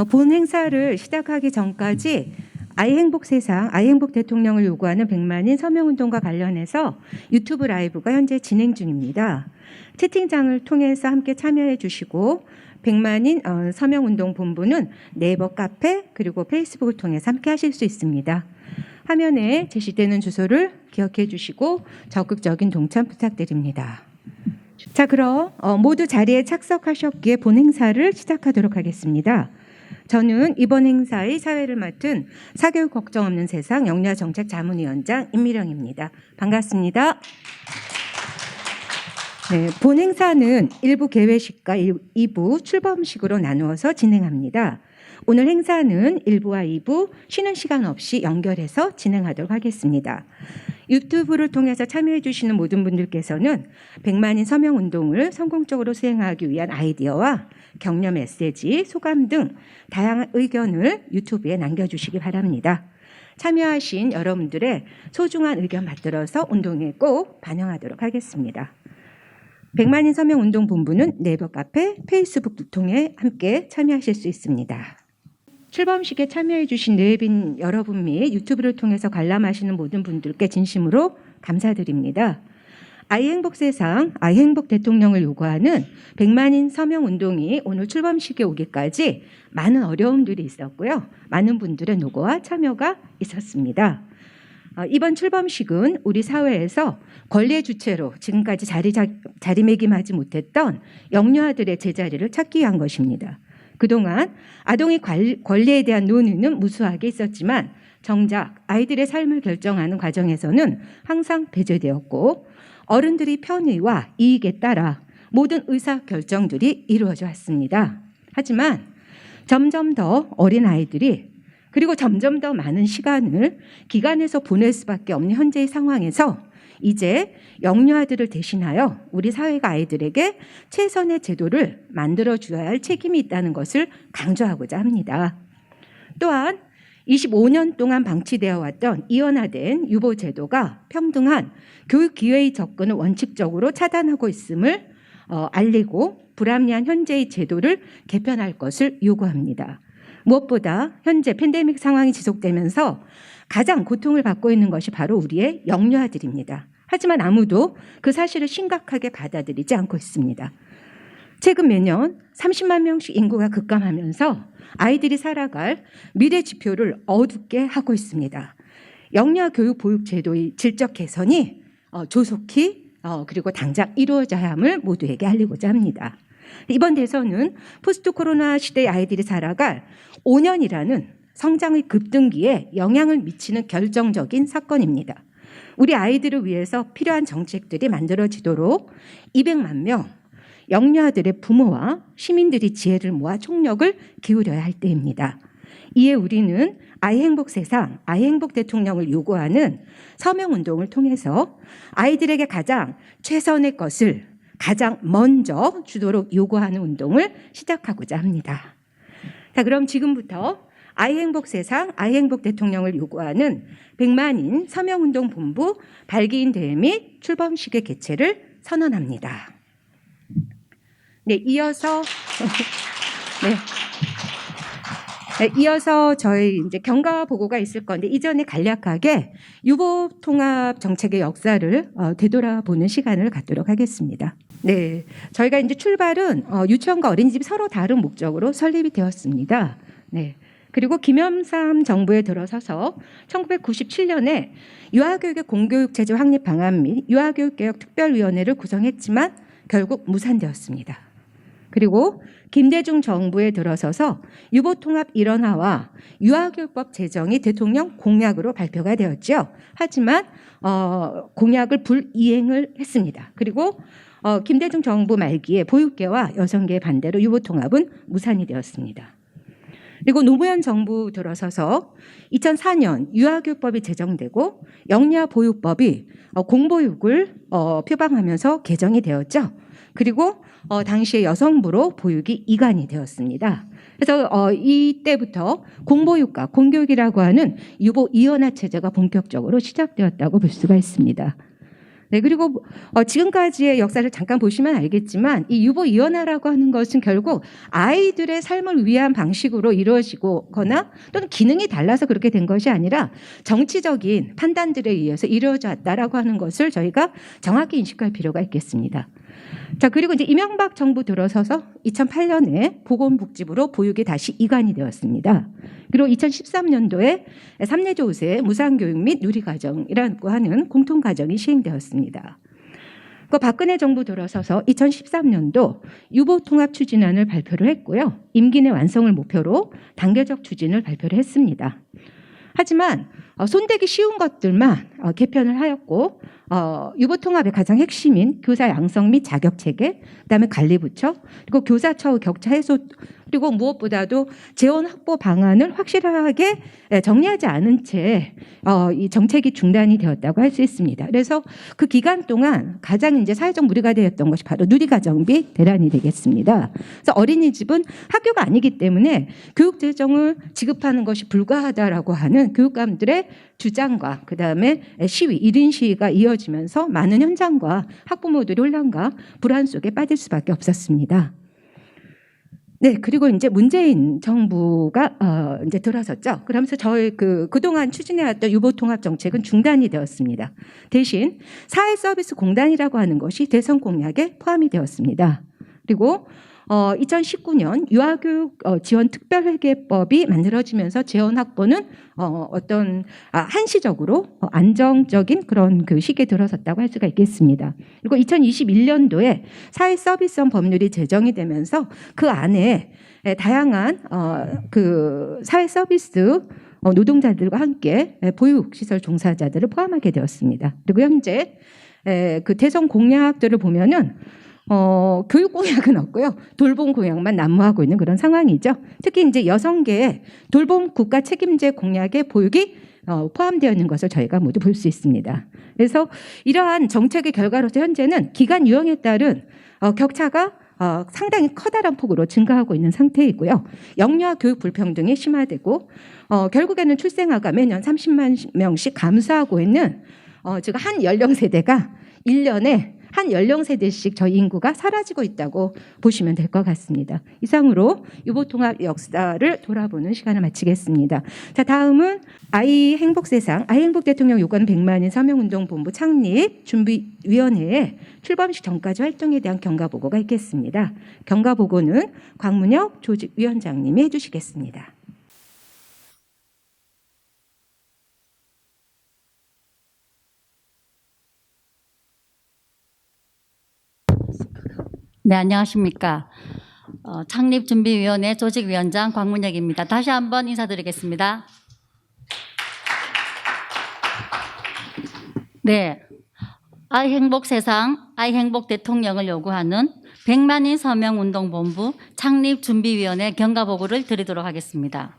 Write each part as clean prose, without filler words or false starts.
본 행사를 시작하기 전까지 아이행복 세상, 아이행복 대통령을 요구하는 100만인 서명운동과 관련해서 유튜브 라이브가 현재 진행 중입니다. 채팅창을 통해서 함께 참여해 주시고 100만인 서명운동 본부는 네이버 카페 그리고 페이스북을 통해서 함께 하실 수 있습니다. 화면에 제시되는 주소를 기억해 주시고 적극적인 동참 부탁드립니다. 자, 그럼 모두 자리에 착석하셨기에 본 행사를 시작하도록 하겠습니다. 저는 이번 행사의 사회를 맡은 사교육 걱정 없는 세상 영유아정책 자문위원장 임미령입니다. 반갑습니다. 네, 본 행사는 1부 개회식과 2부 출범식으로 나누어서 진행합니다. 오늘 행사는 1부와 2부 쉬는 시간 없이 연결해서 진행하도록 하겠습니다. 유튜브를 통해서 참여해 주시는 모든 분들께서는 100만인 서명운동을 성공적으로 수행하기 위한 아이디어와 격려 메시지, 소감 등 다양한 의견을 유튜브에 남겨주시기 바랍니다. 참여하신 여러분들의 소중한 의견 받들어서 운동에 꼭 반영하도록 하겠습니다. 100만인 서명운동 본부는 네이버 카페, 페이스북을 통해 함께 참여하실 수 있습니다. 출범식에 참여해 주신 네빈 여러분 및 유튜브를 통해서 관람하시는 모든 분들께 진심으로 감사드립니다. 아이행복 세상, 아이행복 대통령을 요구하는 100만인 서명운동이 오늘 출범식에 오기까지 많은 어려움들이 있었고요. 많은 분들의 노고와 참여가 있었습니다. 이번 출범식은 우리 사회에서 권리의 주체로 지금까지 자리매김하지 못했던 영유아들의 제자리를 찾기 위한 것입니다. 그동안 아동의 권리에 대한 논의는 무수하게 있었지만 정작 아이들의 삶을 결정하는 과정에서는 항상 배제되었고 어른들의 편의와 이익에 따라 모든 의사결정들이 이루어져 왔습니다. 하지만 점점 더 어린 아이들이 그리고 점점 더 많은 시간을 기관에서 보낼 수밖에 없는 현재의 상황에서 이제 영유아들을 대신하여 우리 사회가 아이들에게 최선의 제도를 만들어줘야 할 책임이 있다는 것을 강조하고자 합니다. 또한 25년 동안 방치되어 왔던 이원화된 유보 제도가 평등한 교육 기회의 접근을 원칙적으로 차단하고 있음을 알리고 불합리한 현재의 제도를 개편할 것을 요구합니다. 무엇보다 현재 팬데믹 상황이 지속되면서 가장 고통을 받고 있는 것이 바로 우리의 영유아들입니다. 하지만 아무도 그 사실을 심각하게 받아들이지 않고 있습니다. 최근 매년 30만 명씩 인구가 급감하면서 아이들이 살아갈 미래 지표를 어둡게 하고 있습니다. 영유아 교육 보육 제도의 질적 개선이 조속히 그리고 당장 이루어져야 함을 모두에게 알리고자 합니다. 이번 대선은 포스트 코로나 시대의 아이들이 살아갈 5년이라는 성장의 급등기에 영향을 미치는 결정적인 사건입니다. 우리 아이들을 위해서 필요한 정책들이 만들어지도록 200만 명 영유아들의 부모와 시민들이 지혜를 모아 총력을 기울여야 할 때입니다. 이에 우리는 아이행복 세상, 아이행복 대통령을 요구하는 서명운동을 통해서 아이들에게 가장 최선의 것을 가장 먼저 주도록 요구하는 운동을 시작하고자 합니다. 자, 그럼 지금부터 아이행복 세상, 아이행복 대통령을 요구하는 100만인 서명운동 본부 발기인 대회 및 출범식의 개최를 선언합니다. 네, 이어서 이어서 저희 이제 경과 보고가 있을 건데 이전에 간략하게 유보 통합 정책의 역사를 되돌아보는 시간을 갖도록 하겠습니다. 네, 저희가 이제 출발은 유치원과 어린이집이 서로 다른 목적으로 설립이 되었습니다. 네. 그리고 김영삼 정부에 들어서서 1997년에 유아교육의 공교육 체제 확립 방안 및 유아교육개혁 특별위원회를 구성했지만 결국 무산되었습니다. 그리고 김대중 정부에 들어서서 유보통합 일원화와 유아교육법 제정이 대통령 공약으로 발표가 되었죠. 하지만 공약을 불이행을 했습니다. 그리고 김대중 정부 말기에 보육계와 여성계의 반대로 유보통합은 무산이 되었습니다. 그리고 노무현 정부 들어서서 2004년 유아교육법이 제정되고 영유아 보육법이 공보육을 표방하면서 개정이 되었죠. 그리고 당시에 여성부로 보육이 이관이 되었습니다. 그래서 이때부터 공보육과 공교육이라고 하는 유보 이원화 체제가 본격적으로 시작되었다고 볼 수가 있습니다. 네, 그리고 지금까지의 역사를 잠깐 보시면 알겠지만 이 유보 이원화라고 하는 것은 결국 아이들의 삶을 위한 방식으로 이루어지거나 또는 기능이 달라서 그렇게 된 것이 아니라 정치적인 판단들에 의해서 이루어져 왔다라고 하는 것을 저희가 정확히 인식할 필요가 있겠습니다. 자, 그리고 이제 이명박 정부 들어서서 2008년에 보건복지부로 보육이 다시 이관이 되었습니다. 그리고 2013년도에 3내조 5세 무상교육 및 누리과정이라고 하는 공통과정이 시행되었습니다. 그 박근혜 정부 들어서서 2013년도 유보통합 추진안을 발표를 했고요. 임기 내 완성을 목표로 단계적 추진을 발표를 했습니다. 하지만 손대기 쉬운 것들만 개편을 하였고 유보통합의 가장 핵심인 교사 양성 및 자격체계, 그다음에 관리부처, 그리고 교사처우 격차 해소, 그리고 무엇보다도 재원 확보 방안을 확실하게 정리하지 않은 채 이 정책이 중단이 되었다고 할 수 있습니다. 그래서 그 기간 동안 가장 이제 사회적 무리가 되었던 것이 바로 누리과정비 대란이 되겠습니다. 그래서 어린이집은 학교가 아니기 때문에 교육 재정을 지급하는 것이 불가하다라고 하는 교육감들의 주장과 그다음에 시위, 1인 시위가 이어지면서 많은 현장과 학부모들이 혼란과 불안 속에 빠질 수밖에 없었습니다. 네, 그리고 이제 문재인 정부가 이제 들어섰죠. 그러면서 저희 그동안 추진해왔던 유보통합 정책은 중단이 되었습니다. 대신 사회서비스공단이라고 하는 것이 대선 공약에 포함이 되었습니다. 그리고 2019년 유아교육 지원 특별회계법이 만들어지면서 재원 확보는 한시적으로 안정적인 그런 그 시기에 들어섰다고 할 수가 있겠습니다. 그리고 2021년도에 사회서비스원 법률이 제정이 되면서 그 안에 다양한 그 사회서비스 노동자들과 함께 보육시설 종사자들을 포함하게 되었습니다. 그리고 현재 그 대선 공약들을 보면은 교육 공약은 없고요. 돌봄 공약만 난무하고 있는 그런 상황이죠. 특히 이제 여성계의 돌봄 국가 책임제 공약에 보육이 포함되어 있는 것을 저희가 모두 볼 수 있습니다. 그래서 이러한 정책의 결과로서 현재는 기간 유형에 따른 격차가 상당히 커다란 폭으로 증가하고 있는 상태이고요. 영유아 교육 불평등이 심화되고 결국에는 출생아가 매년 30만 명씩 감소하고 있는 즉 한 연령 세대가 1년에 한 연령 세대씩 저희 인구가 사라지고 있다고 보시면 될 것 같습니다. 이상으로 유보통합 역사를 돌아보는 시간을 마치겠습니다. 자, 다음은 아이 행복 세상, 아이 행복 대통령 요구하는 100만인 서명운동본부 창립 준비위원회의 출범식 전까지 활동에 대한 경과보고가 있겠습니다. 경과보고는 광문혁 조직위원장님이 해주시겠습니다. 네, 안녕하십니까. 창립준비위원회 조직위원장 광문혁입니다. 다시 한번 인사드리겠습니다. 네, 아이 행복 세상, 아이 행복 대통령을 요구하는 100만인 서명운동본부 창립준비위원회 경과보고를 드리도록 하겠습니다.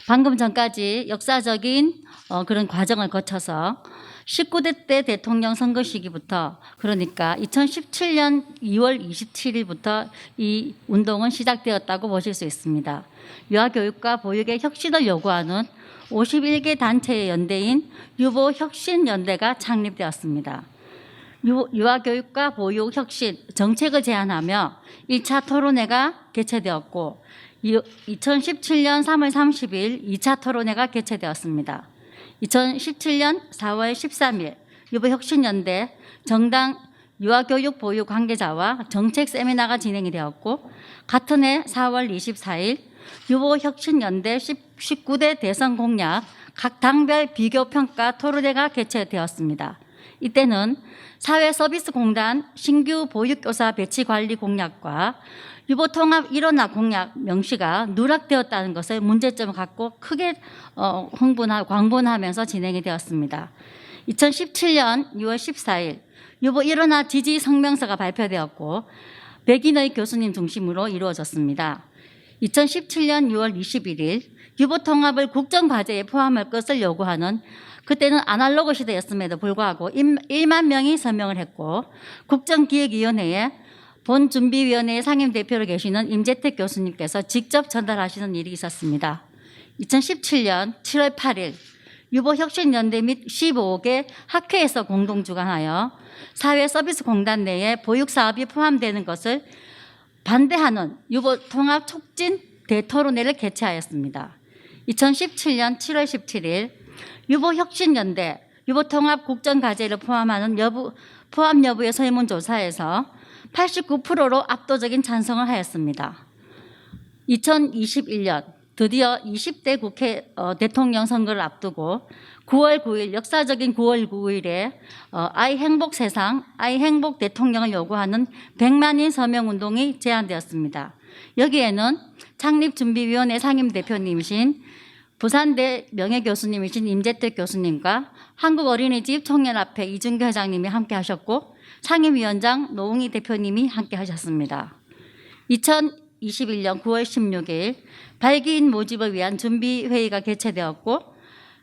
방금 전까지 역사적인 그런 과정을 거쳐서 19대 때 대통령 선거 시기부터, 그러니까 2017년 2월 27일부터 이 운동은 시작되었다고 보실 수 있습니다. 유아교육과 보육의 혁신을 요구하는 51개 단체의 연대인 유보혁신연대가 창립되었습니다. 유아교육과 보육 혁신 정책을 제안하며 1차 토론회가 개최되었고 2017년 3월 30일 2차 토론회가 개최되었습니다. 2017년 4월 13일 유보혁신연대 정당 유아교육 보육 관계자와 정책 세미나가 진행이 되었고 같은 해 4월 24일 유보혁신연대 19대 대선 공약 각 당별 비교평가 토론회가 개최되었습니다. 이때는 사회서비스공단 신규 보육교사 배치관리 공약과 유보통합 일원화 공약 명시가 누락되었다는 것을 문제점을 갖고 크게 광분하면서 진행이 되었습니다. 2017년 6월 14일 유보 일원화 지지 성명서가 발표되었고 100인의 교수님 중심으로 이루어졌습니다. 2017년 6월 21일 유보통합을 국정과제에 포함할 것을 요구하는, 그때는 아날로그 시대였음에도 불구하고 1만 명이 서명을 했고 국정기획위원회에 본준비위원회의 상임대표로 계시는 임재택 교수님께서 직접 전달하시는 일이 있었습니다. 2017년 7월 8일 유보혁신연대 및 15개 학회에서 공동 주관하여 사회서비스공단 내에 보육사업이 포함되는 것을 반대하는 유보통합 촉진 대토론회를 개최하였습니다. 2017년 7월 17일 유보혁신연대 유보통합 국정과제를 포함하는 포함 여부의 설문조사에서 89%로 압도적인 찬성을 하였습니다. 2021년 드디어 20대 국회 대통령 선거를 앞두고 9월 9일 역사적인 9월 9일에 아이 행복 세상, 아이 행복 대통령을 요구하는 100만인 서명운동이 제안되었습니다. 여기에는 창립준비위원회 상임대표님이신 부산대 명예교수님이신 임재택 교수님과 한국어린이집 청년합회 이준규 회장님이 함께 하셨고 상임위원장 노웅희 대표님이 함께 하셨습니다. 2021년 9월 16일 발기인 모집을 위한 준비회의가 개최되었고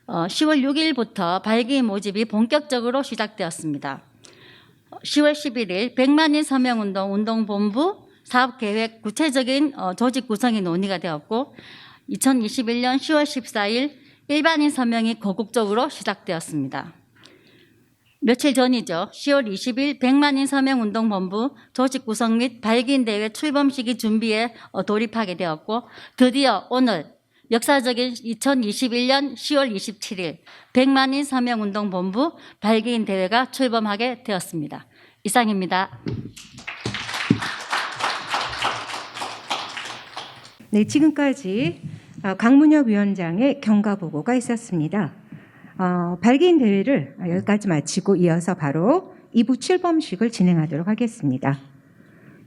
10월 6일부터 발기인 모집이 본격적으로 시작되었습니다. 10월 11일 100만인 서명운동 운동본부 사업계획 구체적인 조직 구성이 논의가 되었고 2021년 10월 14일 일반인 서명이 거국적으로 시작되었습니다. 며칠 전이죠. 10월 20일 100만인 서명운동본부 조직 구성 및 발기인 대회 출범 시기 준비에 돌입하게 되었고 드디어 오늘 역사적인 2021년 10월 27일 100만인 서명운동본부 발기인 대회가 출범하게 되었습니다. 이상입니다. 네, 지금까지 강문혁 위원장의 경과 보고가 있었습니다. 발기인 대회를 여기까지 마치고 이어서 바로 2부 출범식을 진행하도록 하겠습니다.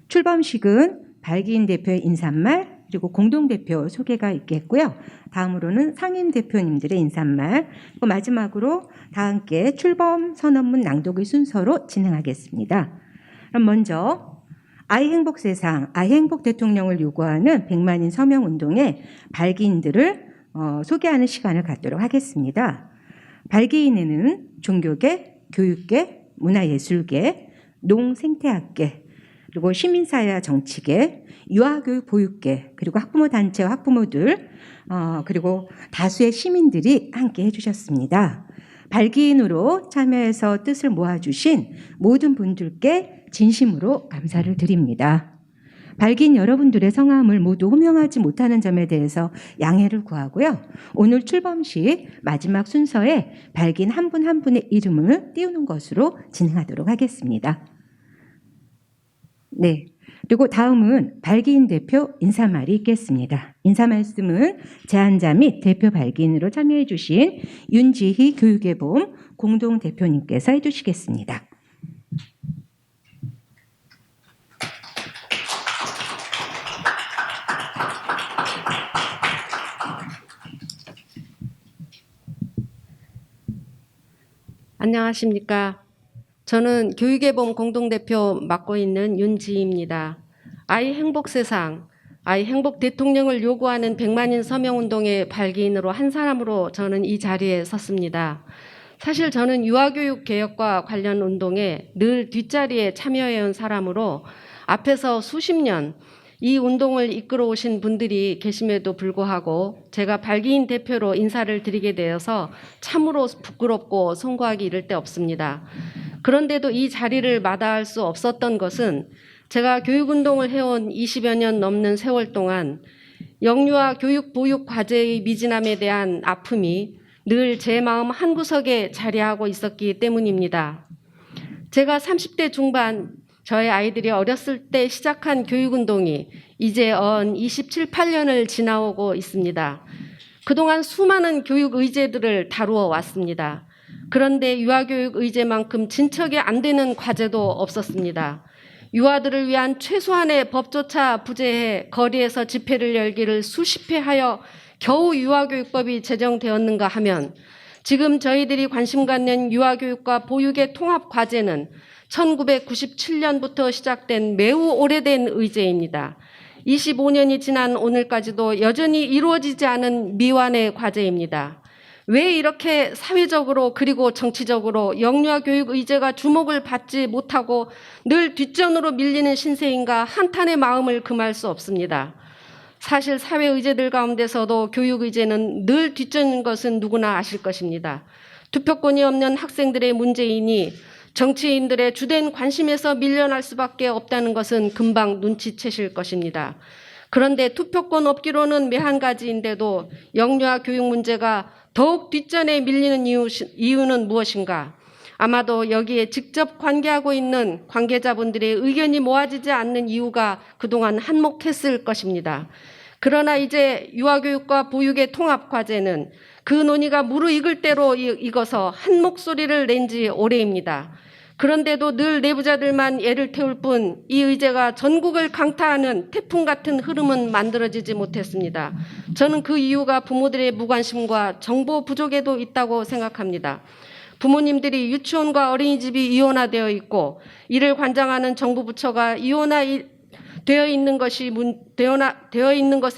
출범식은 발기인 대표의 인사말 그리고 공동대표 소개가 있겠고요. 다음으로는 상임대표님들의 인사말, 그리고 마지막으로 다 함께 출범 선언문 낭독의 순서로 진행하겠습니다. 그럼 먼저 아이 행복 세상, 아이 행복 대통령을 요구하는 100만인 서명운동의 발기인들을 소개하는 시간을 갖도록 하겠습니다. 발기인에는 종교계, 교육계, 문화예술계, 농생태학계, 그리고 시민사회와 정치계, 유아교육 보육계, 그리고 학부모 단체와 학부모들, 그리고 다수의 시민들이 함께 해주셨습니다. 발기인으로 참여해서 뜻을 모아주신 모든 분들께 진심으로 감사를 드립니다. 발기인 여러분들의 성함을 모두 호명하지 못하는 점에 대해서 양해를 구하고요. 오늘 출범식 마지막 순서에 발기인 한 분 한 분의 이름을 띄우는 것으로 진행하도록 하겠습니다. 네. 그리고 다음은 발기인 대표 인사말이 있겠습니다. 인사 말씀은 제안자 및 대표 발기인으로 참여해 주신 윤지희 교육의 봄 공동대표님께서 해주시겠습니다. 안녕하십니까. 저는 교육의 봄 공동대표 맡고 있는 윤지희입니다. 아이 행복 세상, 아이 행복 대통령을 요구하는 100만인 서명운동의 발기인으로 한 사람으로 저는 이 자리에 섰습니다. 사실 저는 유아교육 개혁과 관련 운동에 늘 뒷자리에 참여해온 사람으로 앞에서 수십 년 이 운동을 이끌어 오신 분들이 계심에도 불구하고 제가 발기인 대표로 인사를 드리게 되어서 참으로 부끄럽고 송구하기 이를 데 없습니다. 그런데도 이 자리를 마다할 수 없었던 것은 제가 교육운동을 해온 20여 년 넘는 세월 동안 영유아 교육 보육 과제의 미진함에 대한 아픔이 늘 제 마음 한구석에 자리하고 있었기 때문입니다. 제가 30대 중반 저의 아이들이 어렸을 때 시작한 교육운동이 이제 27, 8년을 지나오고 있습니다. 그동안 수많은 교육 의제들을 다루어 왔습니다. 그런데 유아교육 의제만큼 진척이 안 되는 과제도 없었습니다. 유아들을 위한 최소한의 법조차 부재해 거리에서 집회를 열기를 수십 회 하여 겨우 유아교육법이 제정되었는가 하면 지금 저희들이 관심 갖는 유아교육과 보육의 통합 과제는 1997년부터 시작된 매우 오래된 의제입니다. 25년이 지난 오늘까지도 여전히 이루어지지 않은 미완의 과제입니다. 왜 이렇게 사회적으로 그리고 정치적으로 영유아 교육 의제가 주목을 받지 못하고 늘 뒷전으로 밀리는 신세인가 한탄의 마음을 금할 수 없습니다. 사실 사회 의제들 가운데서도 교육 의제는 늘 뒷전인 것은 누구나 아실 것입니다. 투표권이 없는 학생들의 문제이니 정치인들의 주된 관심에서 밀려날 수밖에 없다는 것은 금방 눈치채실 것입니다. 그런데 투표권 없기로는 매한 가지인데도 영유아 교육 문제가 더욱 뒷전에 밀리는 이유는 무엇인가? 아마도 여기에 직접 관계하고 있는 관계자분들의 의견이 모아지지 않는 이유가 그동안 한몫했을 것입니다. 그러나 이제 유아교육과 보육의 통합과제는 그 논의가 무르익을 대로 익어서 한 목소리를 낸 지 오래입니다. 그런데도 늘 내부자들만 애를 태울 뿐 이 의제가 전국을 강타하는 태풍 같은 흐름은 만들어지지 못했습니다. 저는 그 이유가 부모들의 무관심과 정보 부족에도 있다고 생각합니다. 부모님들이 유치원과 어린이집이 이원화되어 있고 이를 관장하는 정부 부처가 되어 있는 것의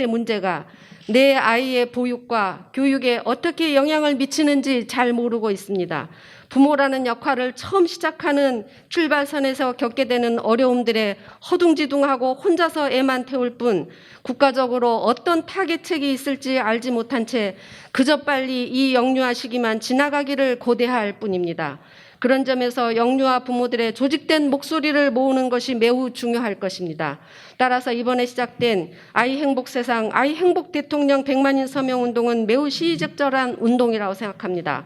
문제가 내 아이의 보육과 교육에 어떻게 영향을 미치는지 잘 모르고 있습니다. 부모라는 역할을 처음 시작하는 출발선에서 겪게 되는 어려움들에 허둥지둥하고 혼자서 애만 태울 뿐 국가적으로 어떤 타개책이 있을지 알지 못한 채 그저 빨리 이 영유아 시기만 지나가기를 고대할 뿐입니다. 그런 점에서 영유아 부모들의 조직된 목소리를 모으는 것이 매우 중요할 것입니다. 따라서 이번에 시작된 아이 행복 세상, 아이 행복 대통령 100만인 서명 운동은 매우 시의적절한 운동이라고 생각합니다.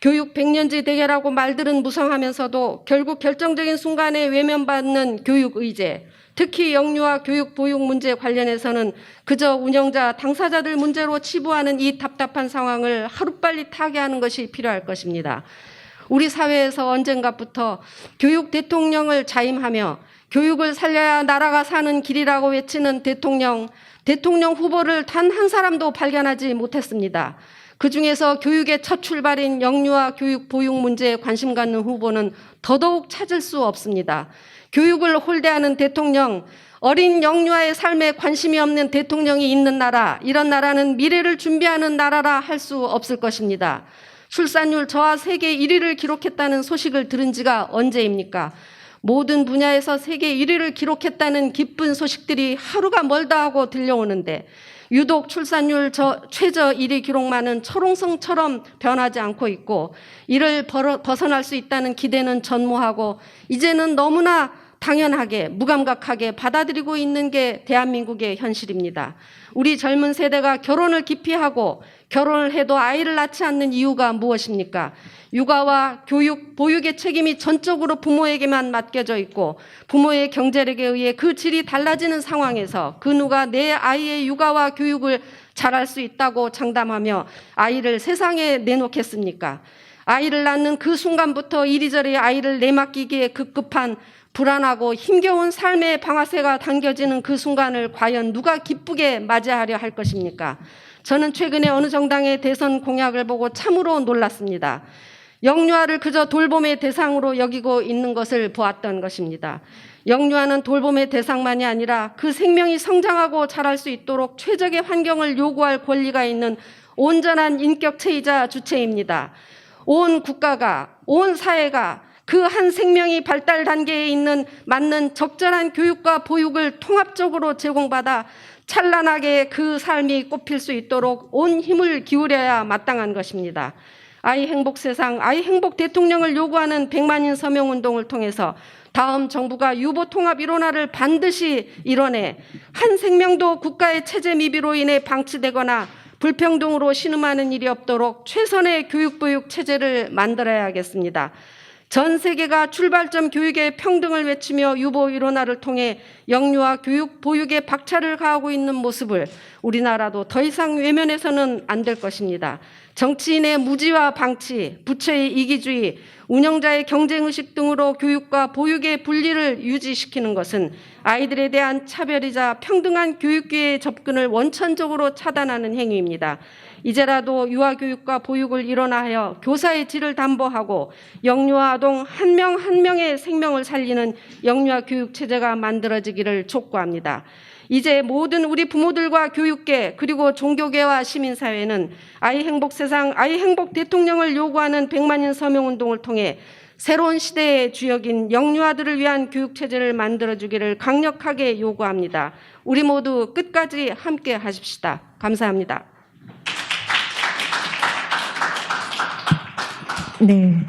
교육 100년지 대계라고 말들은 무성하면서도 결국 결정적인 순간에 외면받는 교육 의제, 특히 영유아 교육 보육 문제 관련해서는 그저 운영자, 당사자들 문제로 치부하는 이 답답한 상황을 하루빨리 타개하는 것이 필요할 것입니다. 우리 사회에서 언젠가부터 교육 대통령을 자임하며 교육을 살려야 나라가 사는 길이라고 외치는 대통령 후보를 단 한 사람도 발견하지 못했습니다. 그중에서 교육의 첫 출발인 영유아 교육 보육 문제에 관심 갖는 후보는 더더욱 찾을 수 없습니다. 교육을 홀대하는 대통령, 어린 영유아의 삶에 관심이 없는 대통령이 있는 나라, 이런 나라는 미래를 준비하는 나라라 할 수 없을 것입니다. 출산율 저하 세계 1위를 기록했다는 소식을 들은 지가 언제입니까? 모든 분야에서 세계 1위를 기록했다는 기쁜 소식들이 하루가 멀다 하고 들려오는데 유독 출산율 최저 1위 기록만은 철옹성처럼 변하지 않고 있고 이를 벗어날 수 있다는 기대는 전무하고 이제는 너무나 당연하게 무감각하게 받아들이고 있는 게 대한민국의 현실입니다. 우리 젊은 세대가 결혼을 기피하고 결혼을 해도 아이를 낳지 않는 이유가 무엇입니까? 육아와 교육, 보육의 책임이 전적으로 부모에게만 맡겨져 있고 부모의 경제력에 의해 그 질이 달라지는 상황에서 그 누가 내 아이의 육아와 교육을 잘할 수 있다고 장담하며 아이를 세상에 내놓겠습니까? 아이를 낳는 그 순간부터 이리저리 아이를 내맡기기에 급급한 불안하고 힘겨운 삶의 방아쇠가 당겨지는 그 순간을 과연 누가 기쁘게 맞이하려 할 것입니까? 저는 최근에 어느 정당의 대선 공약을 보고 참으로 놀랐습니다. 영유아를 그저 돌봄의 대상으로 여기고 있는 것을 보았던 것입니다. 영유아는 돌봄의 대상만이 아니라 그 생명이 성장하고 자랄 수 있도록 최적의 환경을 요구할 권리가 있는 온전한 인격체이자 주체입니다. 온 국가가, 온 사회가 그 한 생명이 발달 단계에 있는 맞는 적절한 교육과 보육을 통합적으로 제공받아 찬란하게 그 삶이 꽃필 수 있도록 온 힘을 기울여야 마땅한 것입니다. 아이 행복 세상, 아이 행복 대통령을 요구하는 100만인 서명 운동을 통해서 다음 정부가 유보 통합 일원화를 반드시 이뤄내 한 생명도 국가의 체제 미비로 인해 방치되거나 불평등으로 신음하는 일이 없도록 최선의 교육 보육 체제를 만들어야겠습니다. 전 세계가 출발점 교육의 평등을 외치며 유보 일원화를 통해 영유아 교육 보육에 박차를 가하고 있는 모습을 우리나라도 더 이상 외면해서는 안 될 것입니다. 정치인의 무지와 방치, 부처의 이기주의, 운영자의 경쟁의식 등으로 교육과 보육의 분리를 유지시키는 것은 아이들에 대한 차별이자 평등한 교육기회의 접근을 원천적으로 차단하는 행위입니다. 이제라도 유아교육과 보육을 일원화하여 교사의 질을 담보하고 영유아 아동 한 명 한 명의 생명을 살리는 영유아 교육 체제가 만들어지기를 촉구합니다. 이제 모든 우리 부모들과 교육계 그리고 종교계와 시민사회는 아이 행복 세상, 아이 행복 대통령을 요구하는 100만인 서명운동을 통해 새로운 시대의 주역인 영유아들을 위한 교육체제를 만들어주기를 강력하게 요구합니다. 우리 모두 끝까지 함께 하십시다. 감사합니다. 네.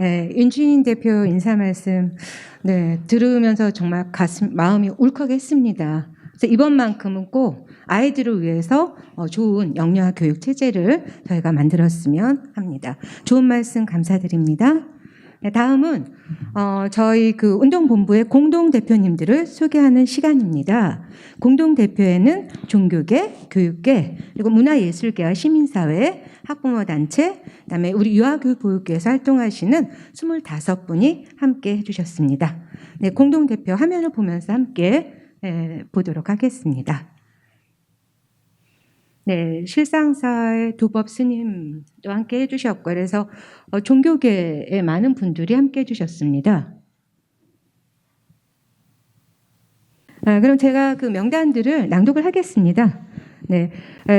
네, 윤주인 대표 인사 말씀 들으면서 정말 마음이 울컥했습니다. 그래서 이번만큼은 꼭 아이들을 위해서 좋은 영유아 교육 체제를 저희가 만들었으면 합니다. 좋은 말씀 감사드립니다. 네, 다음은 저희 그 운동본부의 공동 대표님들을 소개하는 시간입니다. 공동 대표에는 종교계, 교육계, 그리고 문화예술계와 시민사회, 학부모 단체, 그다음에 우리 유아교육보육계에서 활동하시는 25분이 함께 해주셨습니다. 네, 공동 대표 화면을 보면서 함께 보도록 하겠습니다. 네, 실상사의 도법 스님도 함께 해주셨고, 그래서 종교계의 많은 분들이 함께 해주셨습니다. 그럼 제가 그 명단들을 낭독을 하겠습니다. 네,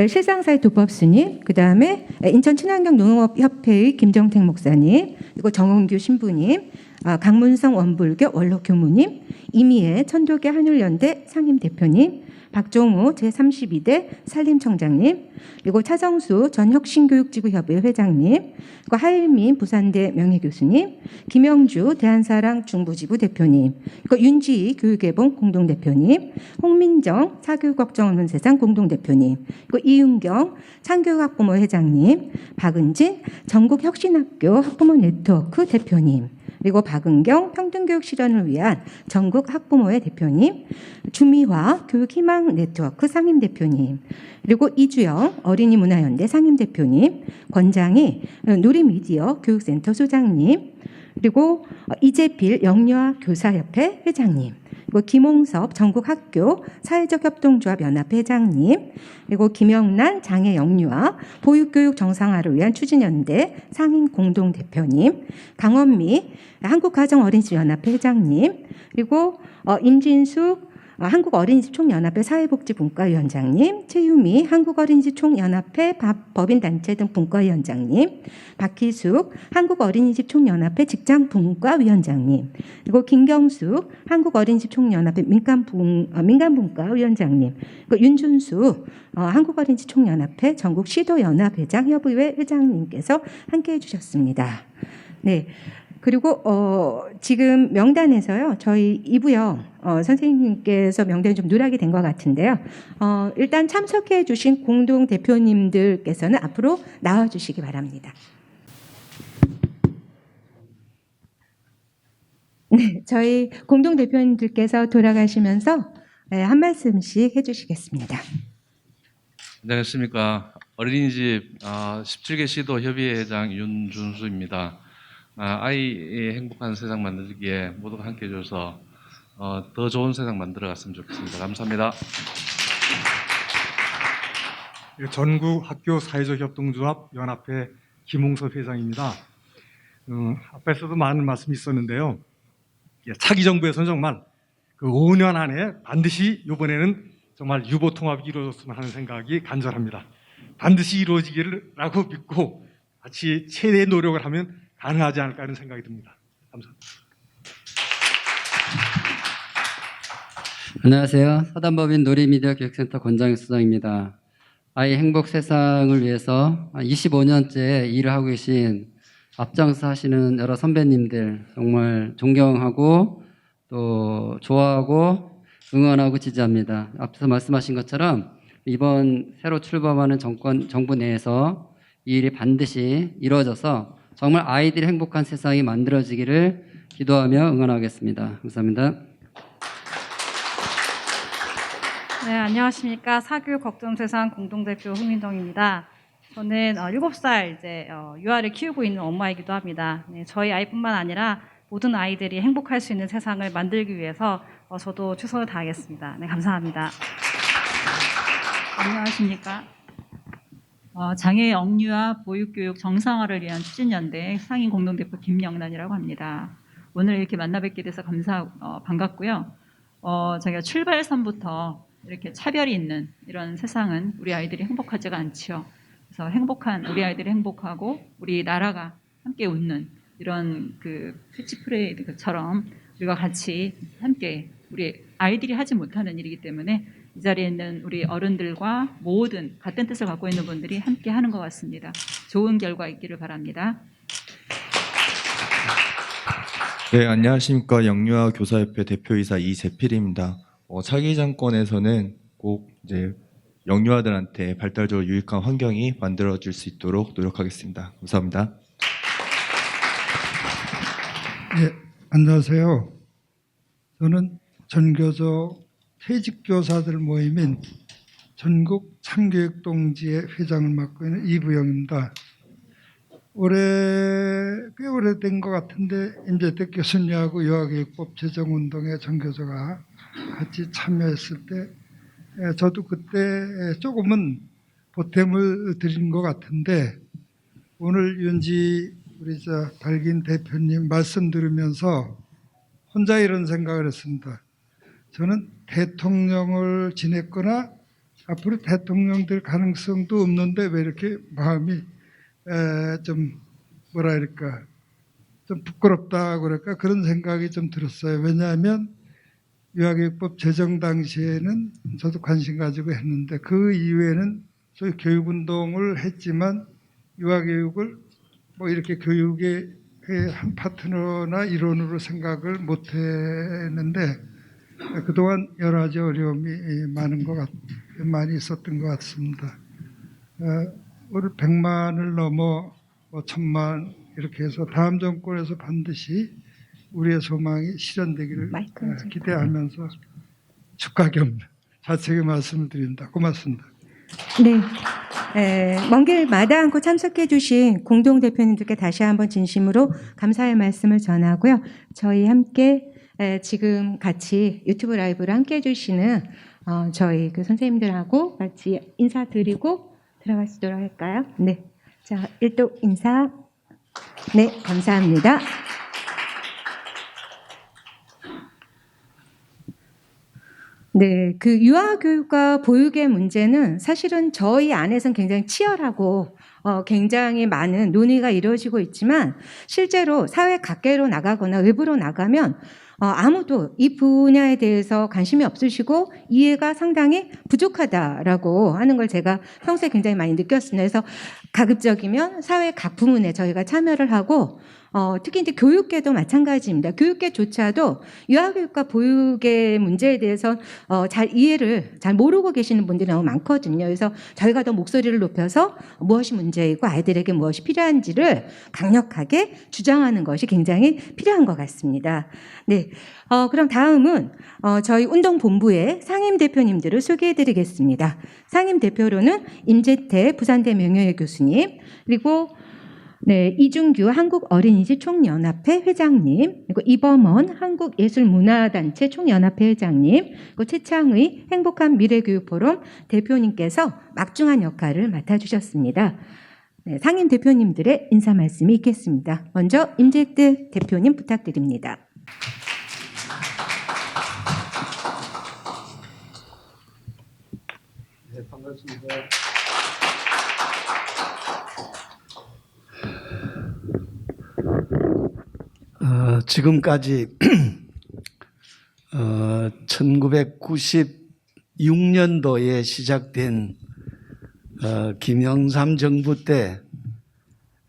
실상사의 도법 스님, 그 다음에 인천 친환경 농업협회의 김정택 목사님, 그리고 정은규 신부님, 강문성 원불교 원로 교무님, 이미애 천도계 한율연대 상임 대표님, 박종우 제32대 산림청장님, 그리고 차정수 전 혁신교육지구협의 회장님, 그리고 하일민 부산대 명예교수님, 김영주 대한사랑 중부지부 대표님, 그리고 윤지희 교육개봉 공동대표님, 홍민정 사교육 걱정 없는 세상 공동대표님, 그리고 이윤경 창교육학부모 회장님, 박은진 전국혁신학교 학부모 네트워크 대표님, 그리고 박은경 평등교육 실현을 위한 전국 학부모회 대표님, 주미화 교육희망 네트워크 상임 대표님, 그리고 이주영 어린이문화연대 상임 대표님, 권장희 누리미디어 교육센터 소장님, 그리고 이재필 영유아 교사협회 회장님, 그리고 김홍섭 전국학교 사회적협동조합 연합 회장님, 그리고 김영란 장애 영유아 보육교육 정상화를 위한 추진연대 상임 공동대표님, 강원미 한국가정어린이집 연합회 회장님, 그리고 임진숙 한국어린이집 총연합회 사회복지분과위원장님, 최유미 한국어린이집 총연합회 법인단체 등 분과위원장님, 박희숙 한국어린이집 총연합회 직장분과위원장님, 그리고 김경숙 한국어린이집 총연합회 민간분과위원장님, 그리고 윤준수 한국어린이집 총연합회 전국시도연합회장 협의회 회장님께서 함께해 주셨습니다. 네. 그리고 지금 명단에서요, 저희 이부영 선생님께서 명단이 좀 누락이 된 것 같은데요. 일단 참석해 주신 공동 대표님들께서는 앞으로 나와 주시기 바랍니다. 네, 저희 공동 대표님들께서 돌아가시면서 한 말씀씩 해주시겠습니다. 안녕하십니까. 어린이집 17개 시도 협의회장 윤준수입니다. 아이의 행복한 세상 만들기에 모두가 함께 해줘서 더 좋은 세상 만들어갔으면 좋겠습니다. 감사합니다. 전국 학교 사회적 협동조합 연합회 김홍섭 회장입니다. 앞에서도 많은 말씀이 있었는데요. 차기 정부에서는 정말 그 5년 안에 반드시 이번에는 정말 유보 통합이 이루어졌으면 하는 생각이 간절합니다. 반드시 이루어지기라고 믿고 같이 최대의 노력을 하면 가능하지 않을까 하는 생각이 듭니다. 감사합니다. 안녕하세요. 사단법인 누리미디어 교육센터 권장희 수장입니다. 아이 행복 세상을 위해서 25년째 일을 하고 계신 앞장서 하시는 여러 선배님들 정말 존경하고 또 좋아하고 응원하고 지지합니다. 앞서 말씀하신 것처럼 이번 새로 출범하는 정부 내에서 이 일이 반드시 이루어져서 정말 아이들이 행복한 세상이 만들어지기를 기도하며 응원하겠습니다. 감사합니다. 네, 안녕하십니까. 사교육 걱정 세상 공동대표 홍민정입니다. 저는 7살 이제 유아를 키우고 있는 엄마이기도 합니다. 네, 저희 아이뿐만 아니라 모든 아이들이 행복할 수 있는 세상을 만들기 위해서 저도 최선을 다하겠습니다. 네, 감사합니다. 안녕하십니까. 장애 영유아 보육교육 정상화를 위한 추진연대 상임 공동대표 김영란이라고 합니다. 오늘 이렇게 만나 뵙게 돼서 반갑고요. 제가 출발선부터 이렇게 차별이 있는 이런 세상은 우리 아이들이 행복하지가 않지요. 그래서 우리 아이들이 행복하고 우리 나라가 함께 웃는 이런 그 캐치프레이즈처럼 우리가 같이 함께 우리 아이들이 하지 못하는 일이기 때문에 이 자리에 있는 우리 어른들과 모든 같은 뜻을 갖고 있는 분들이 함께 하는 것 같습니다. 좋은 결과 있기를 바랍니다. 네, 안녕하십니까. 영유아 교사협회 대표이사 이재필입니다. 차기 정권에서는 꼭 이제 영유아들한테 발달적으로 유익한 환경이 만들어질 수 있도록 노력하겠습니다. 감사합니다. 네, 안녕하세요. 저는 전교조 퇴직교사들 모임인 전국 참교육동지회 회장을 맡고 있는 이부영입니다. 꽤 오래된 것 같은데 임재택 교수님하고 유아교육법 제정운동에 전교조가 같이 참여했을 때 저도 그때 조금은 보탬을 드린 것 같은데 오늘 윤지 우리 발긴 대표님 말씀 들으면서 혼자 이런 생각을 했습니다. 저는 대통령을 지냈거나 앞으로 대통령 될 가능성도 없는데 왜 이렇게 마음이 좀 뭐라 그럴까 좀 부끄럽다 그럴까 그런 생각이 좀 들었어요. 왜냐하면 유아교육법 제정 당시에는 저도 관심 가지고 했는데 그 이후에는 소위 교육운동을 했지만 유아교육을 뭐 이렇게 교육의 한 파트너나 일원으로 생각을 못 했는데 그동안 여러 가지 어려움이 많이 있었던 것 같습니다. 오늘 100만을 넘어 1000만 이렇게 해서 다음 정권에서 반드시 우리의 소망이 실현되기를 기대하면서 축하 겸 자책의 말씀을 드립니다. 고맙습니다. 네, 먼 길 마다 않고 참석해 주신 공동대표님들께 다시 한번 진심으로 감사의 말씀을 전하고요. 저희 함께 지금 같이 유튜브 라이브를 함께 해주시는 저희 그 선생님들하고 같이 인사드리고 들어가시도록 할까요? 네, 자, 일독 인사. 네, 감사합니다. 네, 그 유아교육과 보육의 문제는 사실은 저희 안에서는 굉장히 치열하고 굉장히 많은 논의가 이루어지고 있지만 실제로 사회 각계로 나가거나 외부로 나가면 아무도 이 분야에 대해서 관심이 없으시고 이해가 상당히 부족하다라고 하는 걸 제가 평소에 굉장히 많이 느꼈습니다. 그래서 가급적이면 사회 각 부문에 저희가 참여를 하고 특히 이제 교육계도 마찬가지입니다. 교육계조차도 유아교육과 보육의 문제에 대해서 잘 이해를 잘 모르고 계시는 분들이 너무 많거든요. 그래서 저희가 더 목소리를 높여서 무엇이 문제이고 아이들에게 무엇이 필요한지를 강력하게 주장하는 것이 굉장히 필요한 것 같습니다. 네, 그럼 다음은 저희 운동본부의 상임대표님들을 소개해드리겠습니다. 상임대표로는 임재택 부산대 명예회 교수님, 그리고 네, 이준규 한국어린이집 총연합회 회장님, 그리고 이범원 한국예술문화단체 총연합회 회장님, 그리고 최창의 행복한 미래교육포럼 대표님께서 막중한 역할을 맡아주셨습니다. 네, 상임 대표님들의 인사 말씀이 있겠습니다. 먼저 임재택 대표님 부탁드립니다. 네, 반갑습니다. 지금까지 1996년도에 시작된 김영삼 정부 때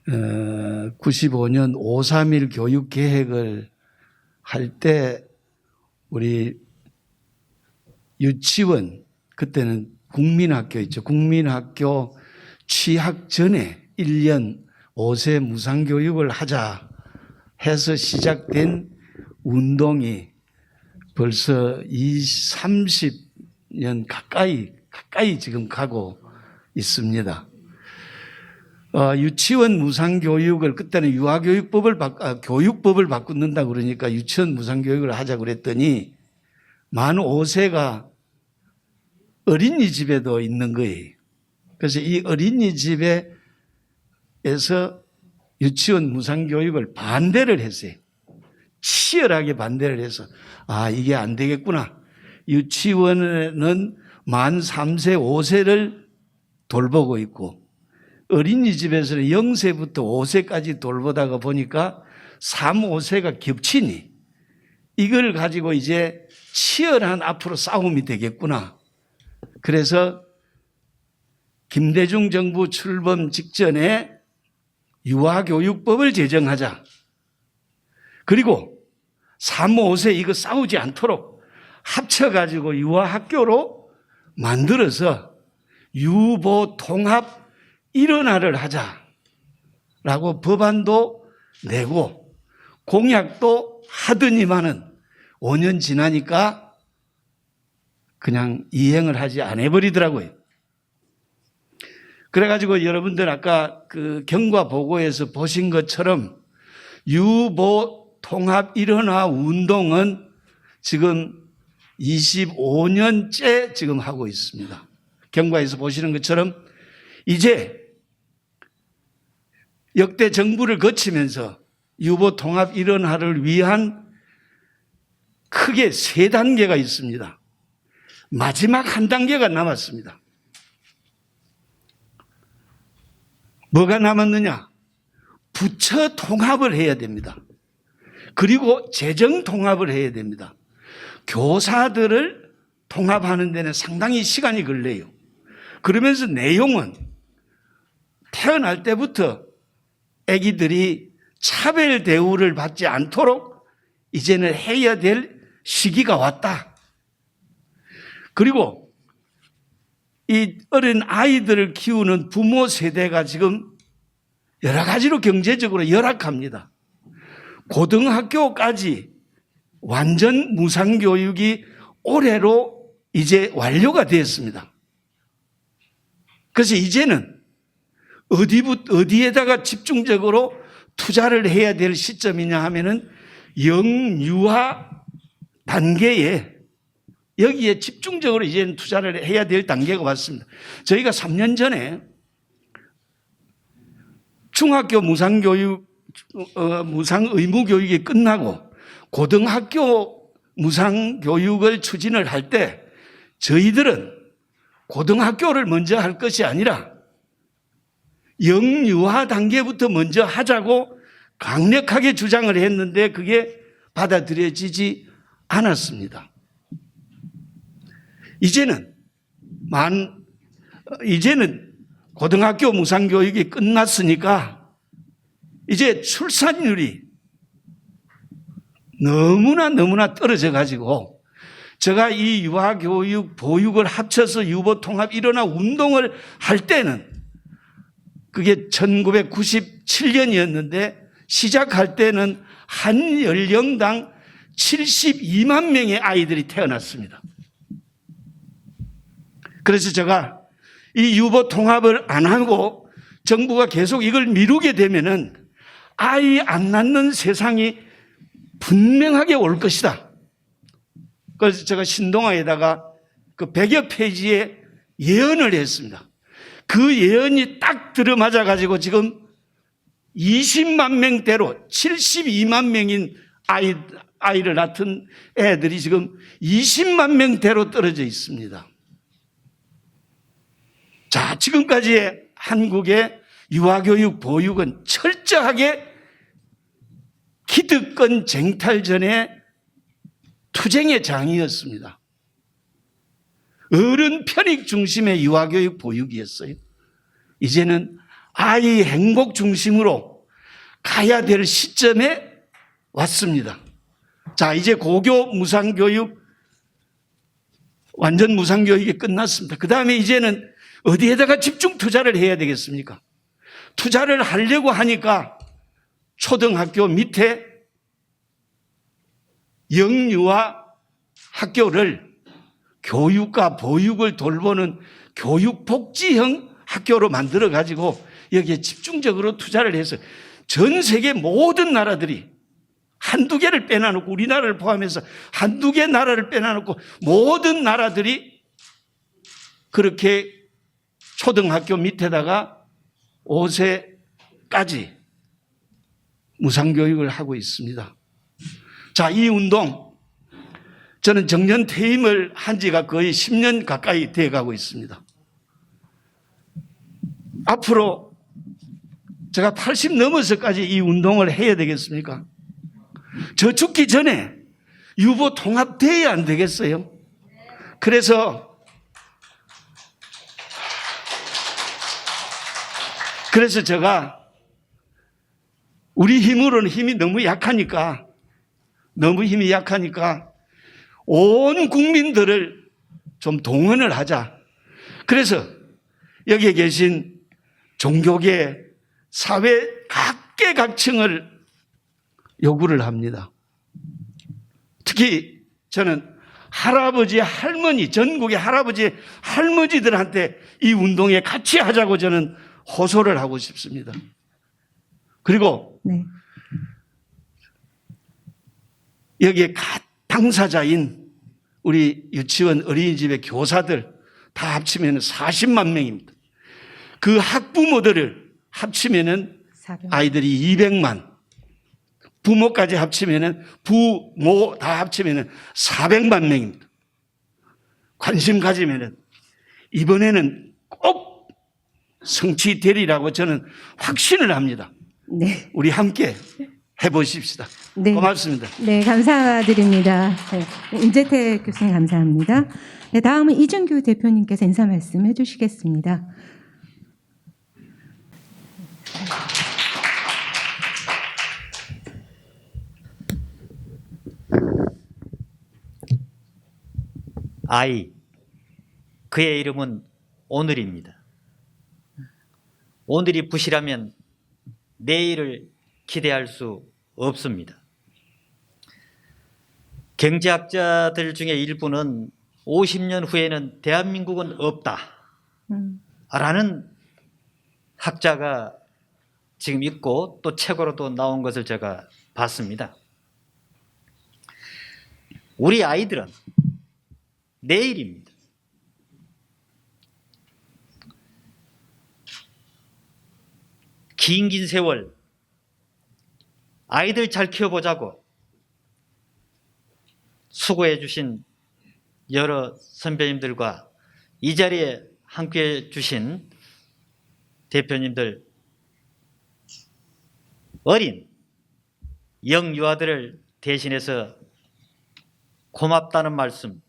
95년 5.3일 교육 계획을 할 때 우리 유치원, 그때는 국민학교였죠. 국민학교 취학 전에 1년 5세 무상교육을 하자 해서 시작된 운동이 벌써 30년 가까이 지금 가고 있습니다. 유치원 무상교육을 그때는 교육법을 바꾼다 그러니까 유치원 무상교육을 하자 그랬더니 만 5세가 어린이집에도 있는 거예요. 그래서 이 어린이집에서 유치원 무상교육을 반대를 했어요. 치열하게 반대를 해서 이게 안 되겠구나. 유치원은 만 3세, 5세를 돌보고 있고 어린이집에서는 0세부터 5세까지 돌보다가 보니까 3, 5세가 겹치니 이걸 가지고 이제 치열한 앞으로 싸움이 되겠구나. 그래서 김대중 정부 출범 직전에 유아교육법을 제정하자. 그리고 3, 5세 이거 싸우지 않도록 합쳐가지고 유아학교로 만들어서 유보 통합 일원화를 하자라고 법안도 내고 공약도 하더니만은 5년 지나니까 그냥 이행을 하지 않아버리더라고요. 그래가지고 여러분들 아까 그 경과 보고에서 보신 것처럼 유보 통합 일원화 운동은 지금 25년째 지금 하고 있습니다. 경과에서 보시는 것처럼 이제 역대 정부를 거치면서 유보 통합 일원화를 위한 크게 3단계가 있습니다. 마지막 1단계가 남았습니다. 뭐가 남았느냐? 부처 통합을 해야 됩니다. 그리고 재정 통합을 해야 됩니다. 교사들을 통합하는 데는 상당히 시간이 걸려요. 그러면서 내용은 태어날 때부터 아기들이 차별 대우를 받지 않도록 이제는 해야 될 시기가 왔다. 그리고 이 어린 아이들을 키우는 부모 세대가 지금 여러 가지로 경제적으로 열악합니다. 고등학교까지 완전 무상교육이 올해로 이제 완료가 되었습니다. 그래서 이제는 어디에다가 집중적으로 투자를 해야 될 시점이냐 하면은 영유아 단계에 여기에 집중적으로 이제는 투자를 해야 될 단계가 왔습니다. 저희가 3년 전에 중학교 무상교육, 무상의무교육이 끝나고 고등학교 무상교육을 추진을 할 때 저희들은 고등학교를 먼저 할 것이 아니라 영유아 단계부터 먼저 하자고 강력하게 주장을 했는데 그게 받아들여지지 않았습니다. 이제는 고등학교 무상교육이 끝났으니까 이제 출산율이 너무나 떨어져 가지고 제가 이 유아교육, 보육을 합쳐서 유보통합 일원화 운동을 할 때는 그게 1997년이었는데 시작할 때는 한 연령당 72만 명의 아이들이 태어났습니다. 그래서 제가 이 유보 통합을 안 하고 정부가 계속 이걸 미루게 되면은 아이 안 낳는 세상이 분명하게 올 것이다. 그래서 제가 신동아에다가 그 100여 페이지의 예언을 했습니다. 그 예언이 딱 들어맞아 가지고 지금 20만 명대로 72만 명인 아이를 낳은 애들이 지금 20만 명대로 떨어져 있습니다. 자, 지금까지의 한국의 유아교육 보육은 철저하게 기득권 쟁탈전의 투쟁의 장이었습니다. 어른 편익 중심의 유아교육 보육이었어요. 이제는 아이 행복 중심으로 가야 될 시점에 왔습니다. 자, 이제 고교 무상교육, 완전 무상교육이 끝났습니다. 그 다음에 이제는 어디에다가 집중 투자를 해야 되겠습니까? 투자를 하려고 하니까 초등학교 밑에 영유아 학교를 교육과 보육을 돌보는 교육복지형 학교로 만들어 가지고 여기에 집중적으로 투자를 해서 전 세계 모든 나라들이 한두 개를 빼놔놓고 우리나라를 포함해서 한두 개 나라를 빼놔놓고 모든 나라들이 그렇게 초등학교 밑에다가 5세까지 무상교육을 하고 있습니다. 자, 이 운동 저는 정년 퇴임을 한 지가 거의 10년 가까이 돼가고 있습니다. 앞으로 제가 80 넘어서까지 이 운동을 해야 되겠습니까? 저 죽기 전에 유보 통합돼야 안 되겠어요? 그래서 제가 우리 힘으로는 힘이 너무 약하니까 온 국민들을 좀 동원을 하자. 그래서 여기에 계신 종교계, 사회 각계각층을 요구를 합니다. 특히 저는 할아버지, 할머니, 전국의 할아버지, 할머니들한테 이 운동에 같이 하자고 저는 호소를 하고 싶습니다. 그리고 네. 여기에 당사자인 우리 유치원 어린이집의 교사들 다 합치면 40만 명입니다. 그 학부모들을 합치면 아이들이 200만, 부모까지 합치면 부모 다 합치면 400만 명입니다. 관심 가지면 이번에는 꼭 성취되리라고 저는 확신을 합니다. 네. 우리 함께 해보십시다. 네. 고맙습니다. 네, 감사드립니다. 네, 임재택 교수님 감사합니다. 네, 다음은 이준규 대표님께서 인사 말씀 해주시겠습니다. 아이, 그의 이름은 오늘입니다. 오늘이 부실하면 내일을 기대할 수 없습니다. 경제학자들 중에 일부는 50년 후에는 대한민국은 없다 라는 학자가 지금 있고 또 책으로도 나온 것을 제가 봤습니다. 우리 아이들은 내일입니다. 긴 세월 아이들 잘 키워보자고 수고해 주신 여러 선배님들과 이 자리에 함께해 주신 대표님들, 어린 영유아들을 대신해서 고맙다는 말씀,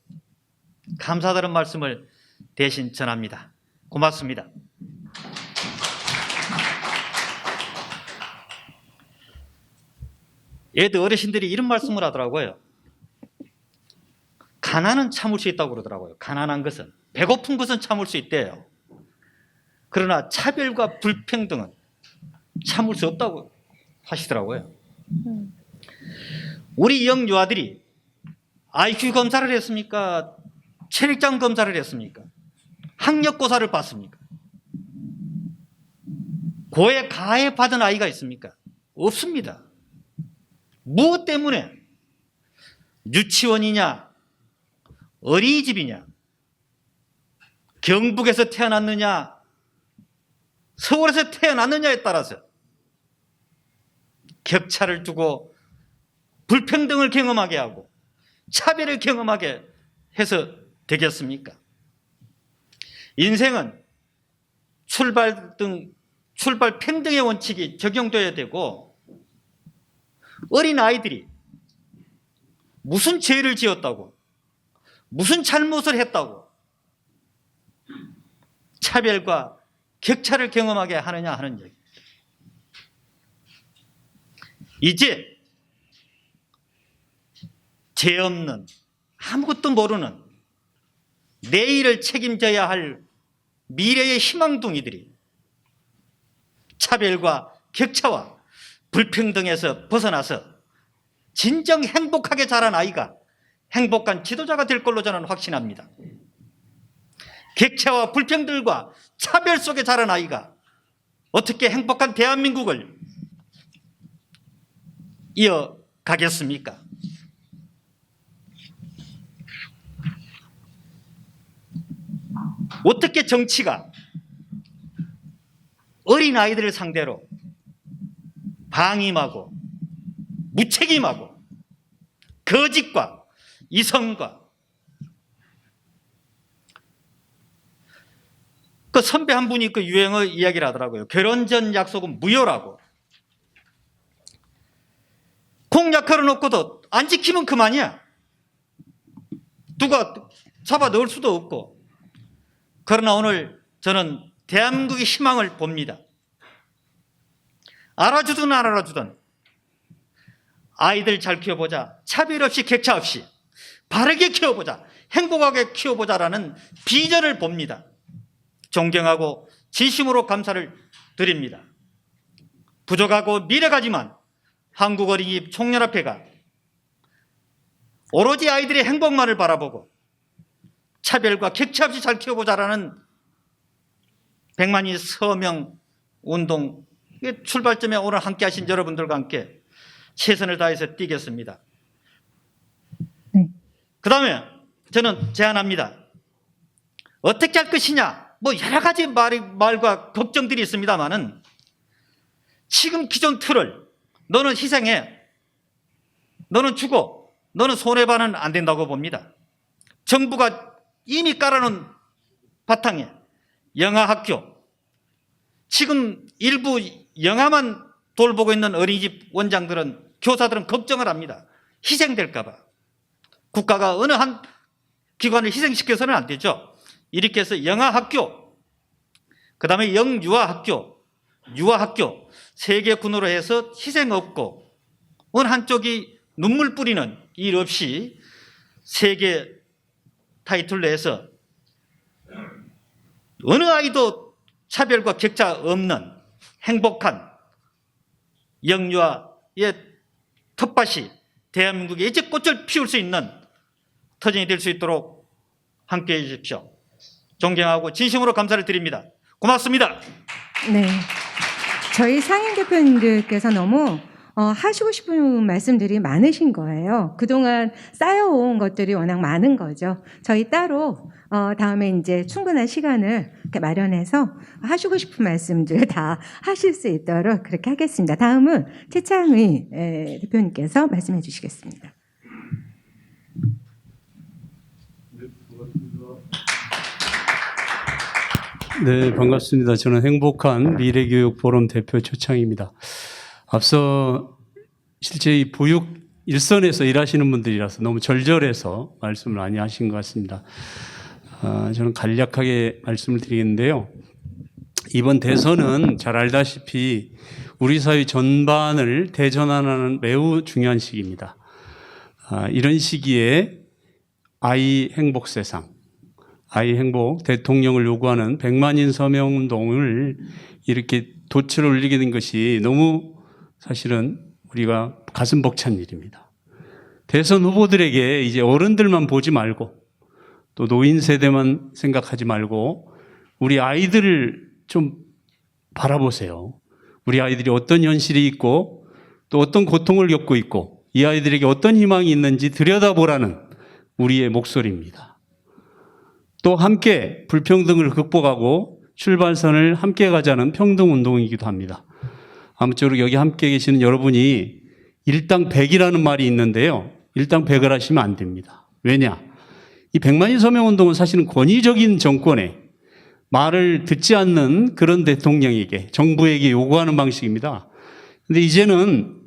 감사드리는 말씀을 대신 전합니다. 고맙습니다. 예를 들어 어르신들이 이런 말씀을 하더라고요. 가난은 참을 수 있다고 그러더라고요. 가난한 것은. 배고픈 것은 참을 수 있대요. 그러나 차별과 불평등은 참을 수 없다고 하시더라고요. 우리 영유아들이 IQ 검사를 했습니까? 체력장 검사를 했습니까? 학력고사를 봤습니까? 고에 가해 받은 아이가 있습니까? 없습니다. 무엇 때문에? 유치원이냐? 어린이집이냐? 경북에서 태어났느냐? 서울에서 태어났느냐에 따라서 격차를 두고 불평등을 경험하게 하고 차별을 경험하게 해서 되겠습니까? 인생은 출발 평등의 원칙이 적용돼야 되고 어린 아이들이 무슨 죄를 지었다고 무슨 잘못을 했다고 차별과 격차를 경험하게 하느냐 하는 얘기. 이제 죄 없는 아무것도 모르는 내일을 책임져야 할 미래의 희망둥이들이 차별과 격차와 불평등에서 벗어나서 진정 행복하게 자란 아이가 행복한 지도자가 될 걸로 저는 확신합니다. 격차와 불평등과 차별 속에 자란 아이가 어떻게 행복한 대한민국을 이어가겠습니까? 어떻게 정치가 어린 아이들을 상대로 방임하고 무책임하고 거짓과 이성과 그 선배 한 분이 그 유행어 이야기를 하더라고요. 결혼 전 약속은 무효라고. 공약 걸어놓고도 안 지키면 그만이야. 누가 잡아 넣을 수도 없고. 그러나 오늘 저는 대한민국의 희망을 봅니다. 알아주든 안 알아주든 아이들 잘 키워보자. 차별 없이 격차 없이 바르게 키워보자. 행복하게 키워보자라는 비전을 봅니다. 존경하고 진심으로 감사를 드립니다. 부족하고 미래가지만 한국 어린이 총연합회가 오로지 아이들의 행복만을 바라보고 차별과 격차 없이 잘 키워보자라는 100만인 서명 운동 출발점에 오늘 함께 하신 여러분들과 함께 최선을 다해서 뛰겠습니다. 네. 그 다음에 저는 제안합니다. 어떻게 할 것이냐? 뭐 여러 가지 말과 걱정들이 있습니다만은 지금 기존 틀을 너는 희생해, 너는 죽어, 너는 손해봐는 안 된다고 봅니다. 정부가 이미 깔아놓은 바탕에 영아학교, 지금 일부 영아만 돌보고 있는 어린이집 원장들은, 교사들은 걱정을 합니다. 희생될까 봐. 국가가 어느 한 기관을 희생시켜서는 안 되죠. 이렇게 해서 영아학교, 그 다음에 영유아학교, 유아학교 3개 군으로 해서 희생 없고 어느 한쪽이 눈물 뿌리는 일 없이 3개 타이틀로 해서 어느 아이도 차별과 격차 없는 행복한 영유아의 텃밭이 대한민국에 이제 꽃을 피울 수 있는 터전이 될 수 있도록 함께해 주십시오. 존경하고 진심으로 감사를 드립니다. 고맙습니다. 네. 저희 상임 대표님들께서 너무 하시고 싶은 말씀들이 많으신 거예요. 그동안 쌓여온 것들이 워낙 많은 거죠. 저희 따로 다음에 이제 충분한 시간을 이렇게 마련해서 하시고 싶은 말씀들 다 하실 수 있도록 그렇게 하겠습니다. 다음은 최창의 대표님께서 말씀해 주시겠습니다. 네, 반갑습니다. 저는 행복한 미래교육포럼 대표 최창입니다. 앞서 실제 이 보육 일선에서 일하시는 분들이라서 너무 절절해서 말씀을 많이 하신 것 같습니다. 저는 간략하게 말씀을 드리겠는데요. 이번 대선은 잘 알다시피 우리 사회 전반을 대전환하는 매우 중요한 시기입니다. 이런 시기에 아이 행복 세상, 아이 행복 대통령을 요구하는 100만인 서명운동을 이렇게 도출을 올리게 된 것이 너무 사실은 우리가 가슴 벅찬 일입니다. 대선 후보들에게 이제 어른들만 보지 말고 또 노인 세대만 생각하지 말고 우리 아이들을 좀 바라보세요. 우리 아이들이 어떤 현실이 있고 또 어떤 고통을 겪고 있고 이 아이들에게 어떤 희망이 있는지 들여다보라는 우리의 목소리입니다. 또 함께 불평등을 극복하고 출발선을 함께 가자는 평등운동이기도 합니다. 아무쪼록 여기 함께 계시는 여러분이 일당 100이라는 말이 있는데요. 일당 100을 하시면 안 됩니다. 왜냐? 이 100만인 서명운동은 사실은 권위적인 정권에 말을 듣지 않는 그런 대통령에게, 정부에게 요구하는 방식입니다. 근데 이제는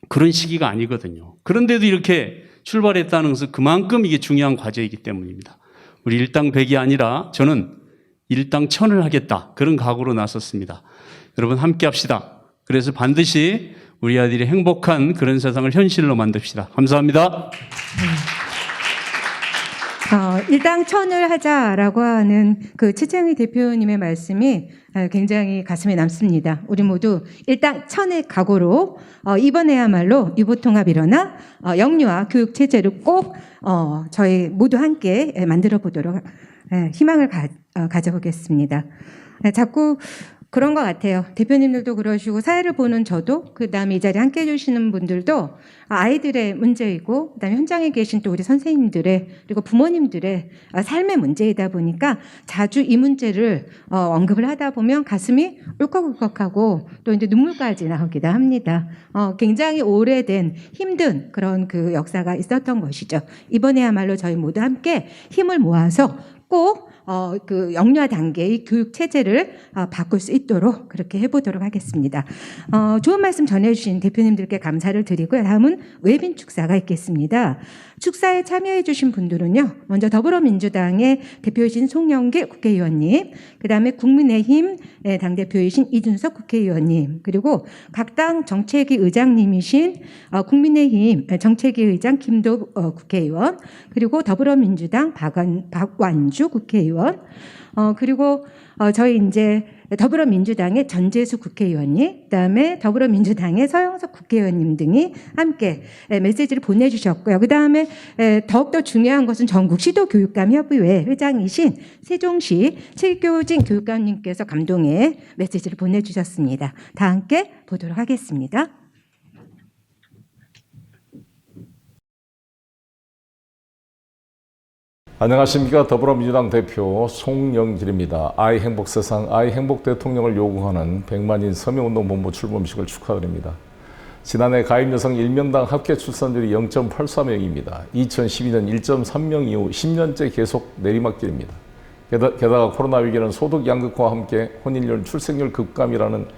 그런 시기가 아니거든요. 그런데도 이렇게 출발했다는 것은 그만큼 이게 중요한 과제이기 때문입니다. 우리 일당 100이 아니라 저는 일당 1000을 하겠다. 그런 각오로 나섰습니다. 여러분 함께 합시다. 그래서 반드시 우리 아이들이 행복한 그런 세상을 현실로 만듭시다. 감사합니다. 일당 1000을 하자라고 하는 그 최창희 대표님의 말씀이 굉장히 가슴에 남습니다. 우리 모두 일당 1000의 각오로 이번에야말로 유보통합 일어나 영유아 교육 체제를 꼭 저희 모두 함께 만들어 보도록 희망을 가져보겠습니다. 자꾸 그런 것 같아요. 대표님들도 그러시고 사회를 보는 저도 그다음에 이 자리에 함께해 주시는 분들도 아이들의 문제이고 그다음에 현장에 계신 또 우리 선생님들의 그리고 부모님들의 삶의 문제이다 보니까 자주 이 문제를 언급을 하다 보면 가슴이 울컥울컥하고 또 이제 눈물까지 나오기도 합니다. 굉장히 오래된 힘든 그런 그 역사가 있었던 것이죠. 이번에야말로 저희 모두 함께 힘을 모아서 꼭 그 영유아 단계의 교육 체제를 바꿀 수 있도록 그렇게 해보도록 하겠습니다. 좋은 말씀 전해주신 대표님들께 감사를 드리고요. 다음은 외빈 축사가 있겠습니다. 축사에 참여해주신 분들은요. 먼저 더불어민주당의 대표이신 송영길 국회의원님, 그 다음에 국민의힘 당대표이신 이준석 국회의원님, 그리고 각 당 정책위 의장님이신 국민의힘 정책위 의장 김도 국회의원, 그리고 더불어민주당 박완주 국회의원, 그리고 저희 이제 더불어민주당의 전재수 국회의원님, 그다음에 더불어민주당의 서영석 국회의원님 등이 함께 메시지를 보내주셨고요. 그다음에 더욱더 중요한 것은 전국 시도교육감협의회 회장이신 세종시 칠교진 교육감님께서 감동의 메시지를 보내주셨습니다. 다 함께 보도록 하겠습니다. 안녕하십니까. 더불어민주당 대표 송영길입니다. 아이 행복 세상, 아이 행복 대통령을 요구하는 100만인 서명운동본부 출범식을 축하드립니다. 지난해 가입 여성 1명당 합계 출산율이 0.84명입니다. 2012년 1.3명 이후 10년째 계속 내리막길입니다. 게다가 코로나 위기는 소득 양극화와 함께 혼인율, 출생률 급감이라는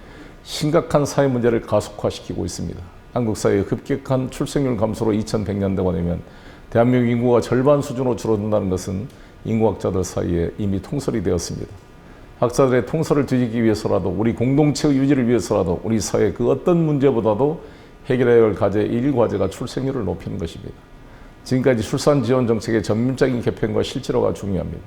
심각한 사회 문제를 가속화시키고 있습니다. 한국 사회의 급격한 출생률 감소로 2100년대가 되면 대한민국 인구가 절반 수준으로 줄어든다는 것은 인구학자들 사이에 이미 통설이 되었습니다. 학자들의 통설을 뒤지기 위해서라도, 우리 공동체의 유지를 위해서라도 우리 사회 그 어떤 문제보다도 해결해야 할 과제 1과제가 출생률을 높이는 것입니다. 지금까지 출산 지원 정책의 전면적인 개편과 실제로가 중요합니다.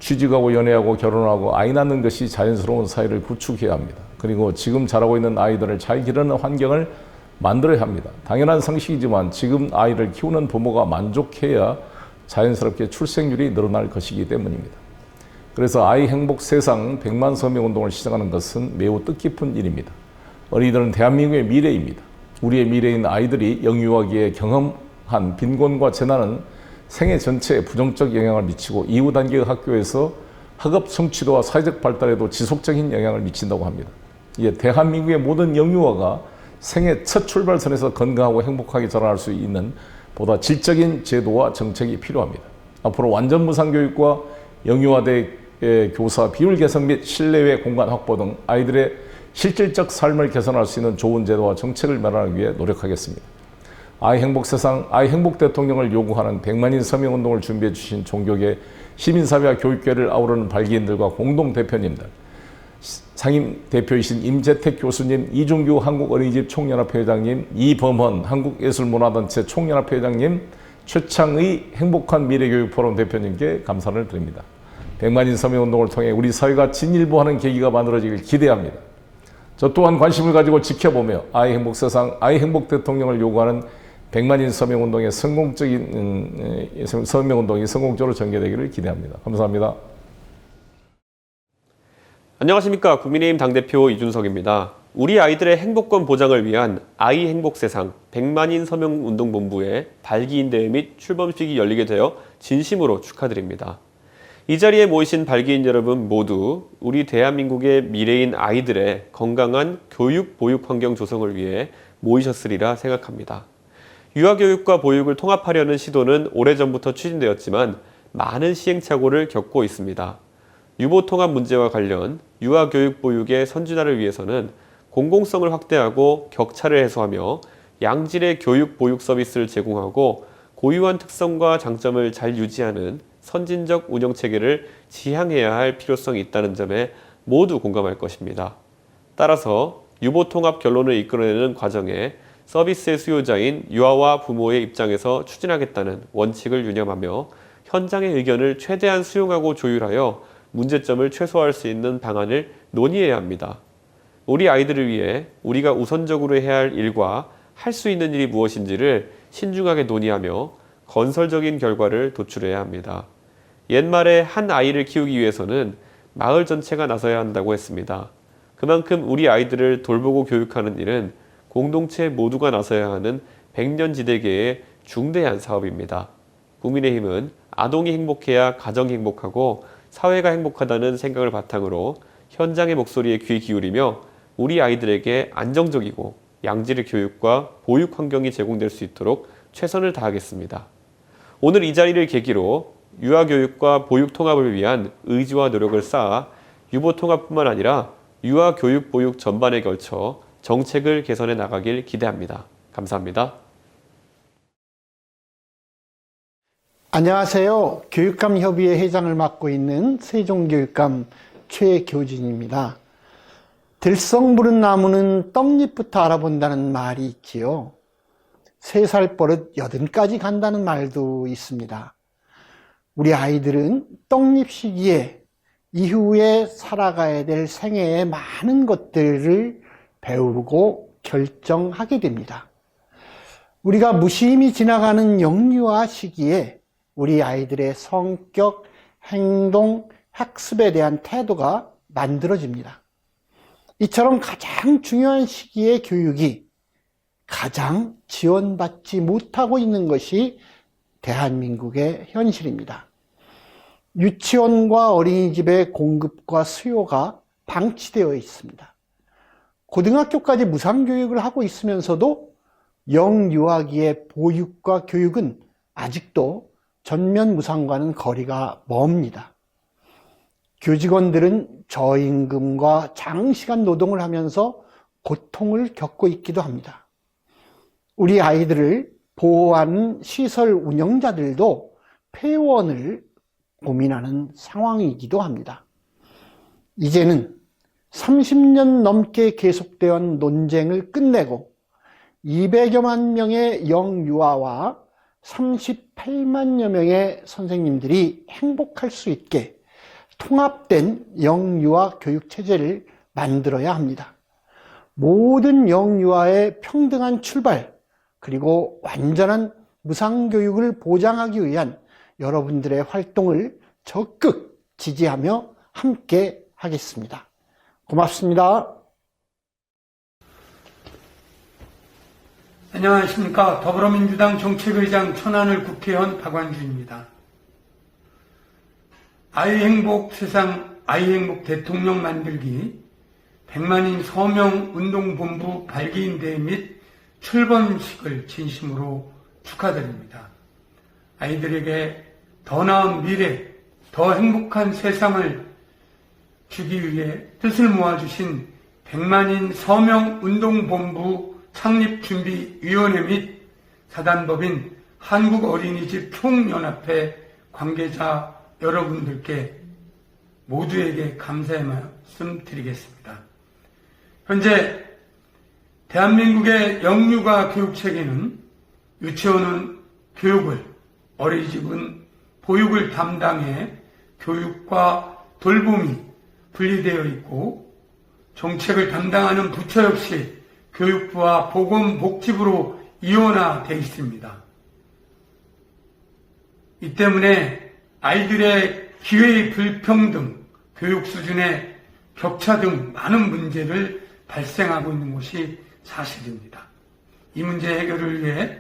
취직하고 연애하고 결혼하고 아이 낳는 것이 자연스러운 사회를 구축해야 합니다. 그리고 지금 자라고 있는 아이들을 잘 기르는 환경을 만들어야 합니다. 당연한 상식이지만 지금 아이를 키우는 부모가 만족해야 자연스럽게 출생률이 늘어날 것이기 때문입니다. 그래서 아이 행복 세상 100만 서명 운동을 시작하는 것은 매우 뜻깊은 일입니다. 어린이들은 대한민국의 미래입니다. 우리의 미래인 아이들이 영유아기에 경험한 빈곤과 재난은 생애 전체에 부정적 영향을 미치고 이후 단계의 학교에서 학업 성취도와 사회적 발달에도 지속적인 영향을 미친다고 합니다. 이에 대한민국의 모든 영유아가 생애 첫 출발선에서 건강하고 행복하게 자라날 수 있는 보다 질적인 제도와 정책이 필요합니다. 앞으로 완전 무상교육과 영유아대 교사 비율 개선 및 실내외 공간 확보 등 아이들의 실질적 삶을 개선할 수 있는 좋은 제도와 정책을 마련하기 위해 노력하겠습니다. 아이 행복 세상, 아이 행복 대통령을 요구하는 100만인 서명운동을 준비해 주신 종교계, 시민사회와 교육계를 아우르는 발기인들과 공동대표님들, 상임 대표이신 임재택 교수님, 이종규 한국어린이집 총연합회 회장님, 이범헌 한국예술문화단체 총연합회 회장님, 최창의 행복한 미래교육포럼 대표님께 감사를 드립니다. 100만인 서명운동을 통해 우리 사회가 진일보하는 계기가 만들어지길 기대합니다. 저 또한 관심을 가지고 지켜보며 아이 행복 세상, 아이 행복 대통령을 요구하는 100만인 서명운동의 서명운동이 성공적으로 전개되기를 기대합니다. 감사합니다. 안녕하십니까. 국민의힘 당대표 이준석입니다. 우리 아이들의 행복권 보장을 위한 아이 행복 세상 100만인 서명운동본부의 발기인대회 및 출범식이 열리게 되어 진심으로 축하드립니다. 이 자리에 모이신 발기인 여러분 모두 우리 대한민국의 미래인 아이들의 건강한 교육, 보육 환경 조성을 위해 모이셨으리라 생각합니다. 유아교육과 보육을 통합하려는 시도는 오래전부터 추진되었지만 많은 시행착오를 겪고 있습니다. 유보 통합 문제와 관련 유아교육 보육의 선진화를 위해서는 공공성을 확대하고 격차를 해소하며 양질의 교육 보육 서비스를 제공하고 고유한 특성과 장점을 잘 유지하는 선진적 운영체계를 지향해야 할 필요성이 있다는 점에 모두 공감할 것입니다. 따라서 유보 통합 결론을 이끌어내는 과정에 서비스의 수요자인 유아와 부모의 입장에서 추진하겠다는 원칙을 유념하며 현장의 의견을 최대한 수용하고 조율하여 문제점을 최소화할 수 있는 방안을 논의해야 합니다. 우리 아이들을 위해 우리가 우선적으로 해야 할 일과 할 수 있는 일이 무엇인지를 신중하게 논의하며 건설적인 결과를 도출해야 합니다. 옛말에 한 아이를 키우기 위해서는 마을 전체가 나서야 한다고 했습니다. 그만큼 우리 아이들을 돌보고 교육하는 일은 공동체 모두가 나서야 하는 백년지대계의 중대한 사업입니다. 국민의힘은 아동이 행복해야 가정이 행복하고 사회가 행복하다는 생각을 바탕으로 현장의 목소리에 귀 기울이며 우리 아이들에게 안정적이고 양질의 교육과 보육 환경이 제공될 수 있도록 최선을 다하겠습니다. 오늘 이 자리를 계기로 유아교육과 보육 통합을 위한 의지와 노력을 쌓아 유보 통합뿐만 아니라 유아교육 보육 전반에 걸쳐 정책을 개선해 나가길 기대합니다. 감사합니다. 안녕하세요. 교육감협의회 회장을 맡고 있는 세종교육감 최교진입니다. 들썩 무른 나무는 떡잎부터 알아본다는 말이 있지요. 3살 버릇 80까지 간다는 말도 있습니다. 우리 아이들은 떡잎 시기에 이후에 살아가야 될 생애의 많은 것들을 배우고 결정하게 됩니다. 우리가 무심히 지나가는 영유아 시기에 우리 아이들의 성격, 행동, 학습에 대한 태도가 만들어집니다. 이처럼 가장 중요한 시기의 교육이 가장 지원받지 못하고 있는 것이 대한민국의 현실입니다. 유치원과 어린이집의 공급과 수요가 방치되어 있습니다. 고등학교까지 무상교육을 하고 있으면서도 영유아기의 보육과 교육은 아직도 전면 무상과는 거리가 멉니다. 교직원들은 저임금과 장시간 노동을 하면서 고통을 겪고 있기도 합니다. 우리 아이들을 보호하는 시설 운영자들도 폐원을 고민하는 상황이기도 합니다. 이제는 30년 넘게 계속되어온 논쟁을 끝내고 200여만 명의 영유아와 38만여 명의 선생님들이 행복할 수 있게 통합된 영유아 교육체제를 만들어야 합니다. 모든 영유아의 평등한 출발 그리고 완전한 무상교육을 보장하기 위한 여러분들의 활동을 적극 지지하며 함께 하겠습니다. 고맙습니다. 안녕하십니까. 더불어민주당 정책의장 천안을 국회의원 박완주입니다. 아이행복 세상 아이행복 대통령 만들기 100만인 서명운동본부 발기인대 및 출범식을 진심으로 축하드립니다. 아이들에게 더 나은 미래, 더 행복한 세상을 주기 위해 뜻을 모아주신 100만인 서명운동본부 창립준비위원회 및 사단법인 한국어린이집 총연합회 관계자 여러분들께 모두에게 감사의 말씀 드리겠습니다. 현재 대한민국의 영유아 교육체계는 유치원은 교육을, 어린이집은 보육을 담당해 교육과 돌봄이 분리되어 있고 정책을 담당하는 부처 역시 교육부와 보건복지부로 이원화되어 있습니다. 이 때문에 아이들의 기회의 불평등, 교육 수준의 격차 등 많은 문제를 발생하고 있는 것이 사실입니다. 이 문제 해결을 위해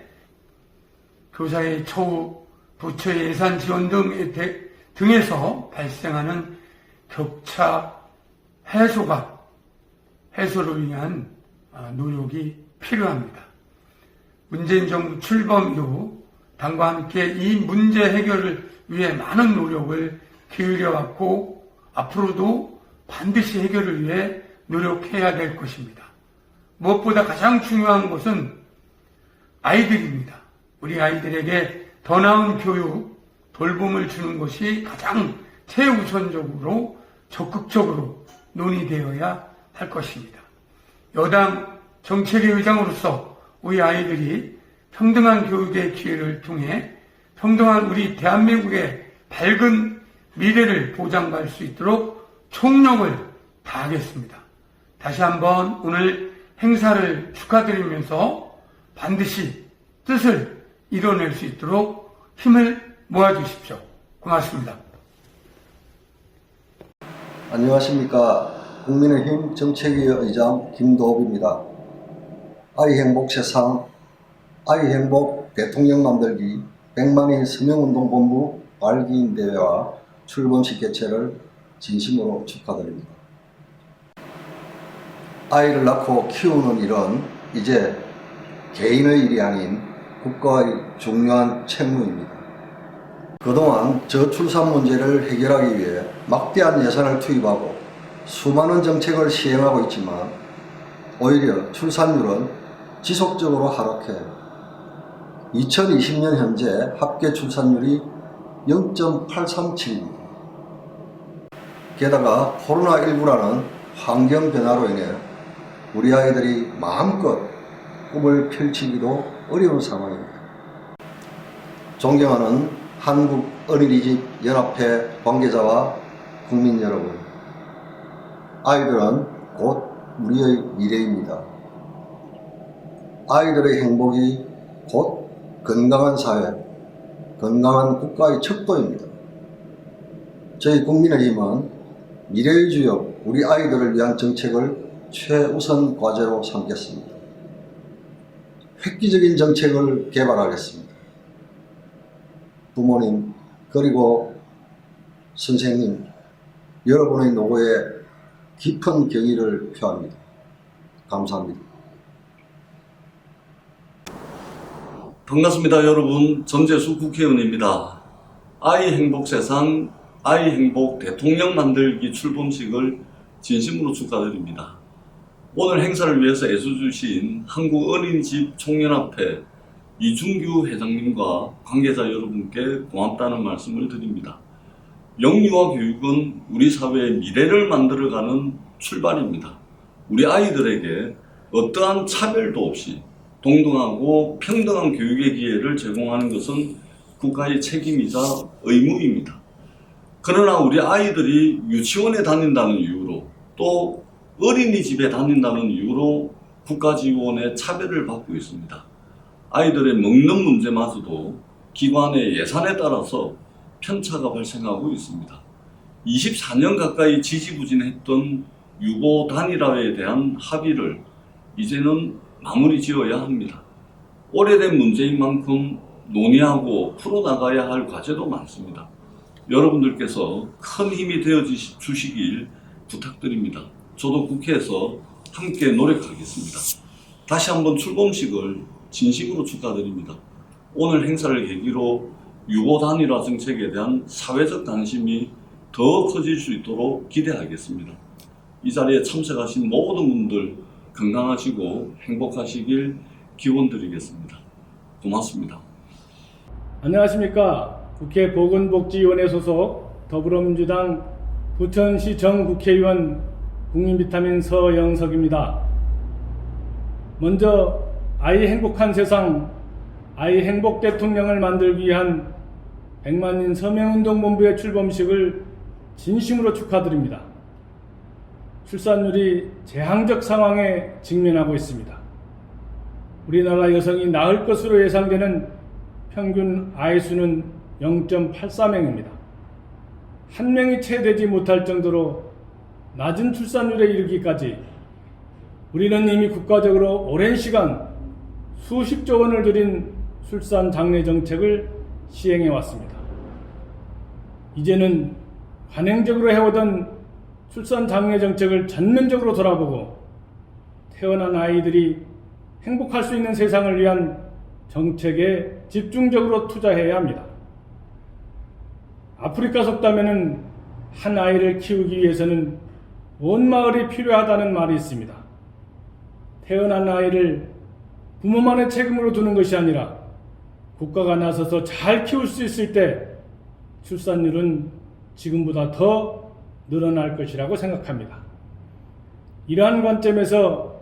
교사의 처우, 부처의 예산 지원 등에서 발생하는 격차 해소를 위한 노력이 필요합니다. 문재인 정부 출범 이후 당과 함께 이 문제 해결을 위해 많은 노력을 기울여왔고 앞으로도 반드시 해결을 위해 노력해야 될 것입니다. 무엇보다 가장 중요한 것은 아이들입니다. 우리 아이들에게 더 나은 교육, 돌봄을 주는 것이 가장 최우선적으로 적극적으로 논의되어야 할 것입니다. 여당 정책의 의장으로서 우리 아이들이 평등한 교육의 기회를 통해 평등한 우리 대한민국의 밝은 미래를 보장할 수 있도록 총력을 다하겠습니다. 다시 한번 오늘 행사를 축하드리면서 반드시 뜻을 이뤄낼 수 있도록 힘을 모아주십시오. 고맙습니다. 안녕하십니까. 국민의힘 정책위 의장 김도읍입니다. 아이행복 세상, 아이행복 대통령 만들기 100만인 서명운동본부 발기인대회와 출범식 개최를 진심으로 축하드립니다. 아이를 낳고 키우는 일은 이제 개인의 일이 아닌 국가의 중요한 책무입니다. 그동안 저출산 문제를 해결하기 위해 막대한 예산을 투입하고 수많은 정책을 시행하고 있지만 오히려 출산율은 지속적으로 하락해 2020년 현재 합계 출산율이 0.837입니다. 게다가 코로나19라는 환경 변화로 인해 우리 아이들이 마음껏 꿈을 펼치기도 어려운 상황입니다. 존경하는 한국 어린이집 연합회 관계자와 국민 여러분, 아이들은 곧 우리의 미래입니다. 아이들의 행복이 곧 건강한 사회, 건강한 국가의 척도입니다. 저희 국민의힘은 미래의 주역 우리 아이들을 위한 정책을 최우선 과제로 삼겠습니다. 획기적인 정책을 개발하겠습니다. 부모님 그리고 선생님, 여러분의 노고에 깊은 경의를 표합니다. 감사합니다. 반갑습니다, 여러분. 전재수 국회의원입니다. 아이 행복 세상, 아이 행복 대통령 만들기 출범식을 진심으로 축하드립니다. 오늘 행사를 위해서 애써주신 한국 어린이집 총연합회 이준규 회장님과 관계자 여러분께 고맙다는 말씀을 드립니다. 영유아 교육은 우리 사회의 미래를 만들어가는 출발입니다. 우리 아이들에게 어떠한 차별도 없이 동등하고 평등한 교육의 기회를 제공하는 것은 국가의 책임이자 의무입니다. 그러나 우리 아이들이 유치원에 다닌다는 이유로 또 어린이집에 다닌다는 이유로 국가 지원의 차별을 받고 있습니다. 아이들의 먹는 문제마저도 기관의 예산에 따라서 편차가 발생하고 있습니다. 24년 가까이 지지부진했던 유보 단일화에 대한 합의를 이제는 마무리 지어야 합니다. 오래된 문제인 만큼 논의하고 풀어나가야 할 과제도 많습니다. 여러분들께서 큰 힘이 되어 주시길 부탁드립니다. 저도 국회에서 함께 노력하겠습니다. 다시 한번 출범식을 진심으로 축하드립니다. 오늘 행사를 계기로 유보 단일화 정책에 대한 사회적 관심이 더 커질 수 있도록 기대하겠습니다. 이 자리에 참석하신 모든 분들 건강하시고 행복하시길 기원드리겠습니다. 고맙습니다. 안녕하십니까. 국회 보건복지위원회 소속 더불어민주당 부천시정 국회의원 국민비타민 서영석입니다. 먼저 아이 행복한 세상, 아이 행복 대통령을 만들기 위한 100만인 서명운동본부의 출범식을 진심으로 축하드립니다. 출산율이 재앙적 상황에 직면하고 있습니다. 우리나라 여성이 낳을 것으로 예상되는 평균 아이 수는 0.84명입니다. 한 명이 채 되지 못할 정도로 낮은 출산율에 이르기까지 우리는 이미 국가적으로 오랜 시간 수십조 원을 들인 출산 장려 정책을 시행해 왔습니다. 이제는 관행적으로 해오던 출산 장려 정책을 전면적으로 돌아보고 태어난 아이들이 행복할 수 있는 세상을 위한 정책에 집중적으로 투자해야 합니다. 아프리카 속담에는 한 아이를 키우기 위해서는 온 마을이 필요하다는 말이 있습니다. 태어난 아이를 부모만의 책임으로 두는 것이 아니라 국가가 나서서 잘 키울 수 있을 때 출산율은 지금보다 더 늘어날 것이라고 생각합니다. 이러한 관점에서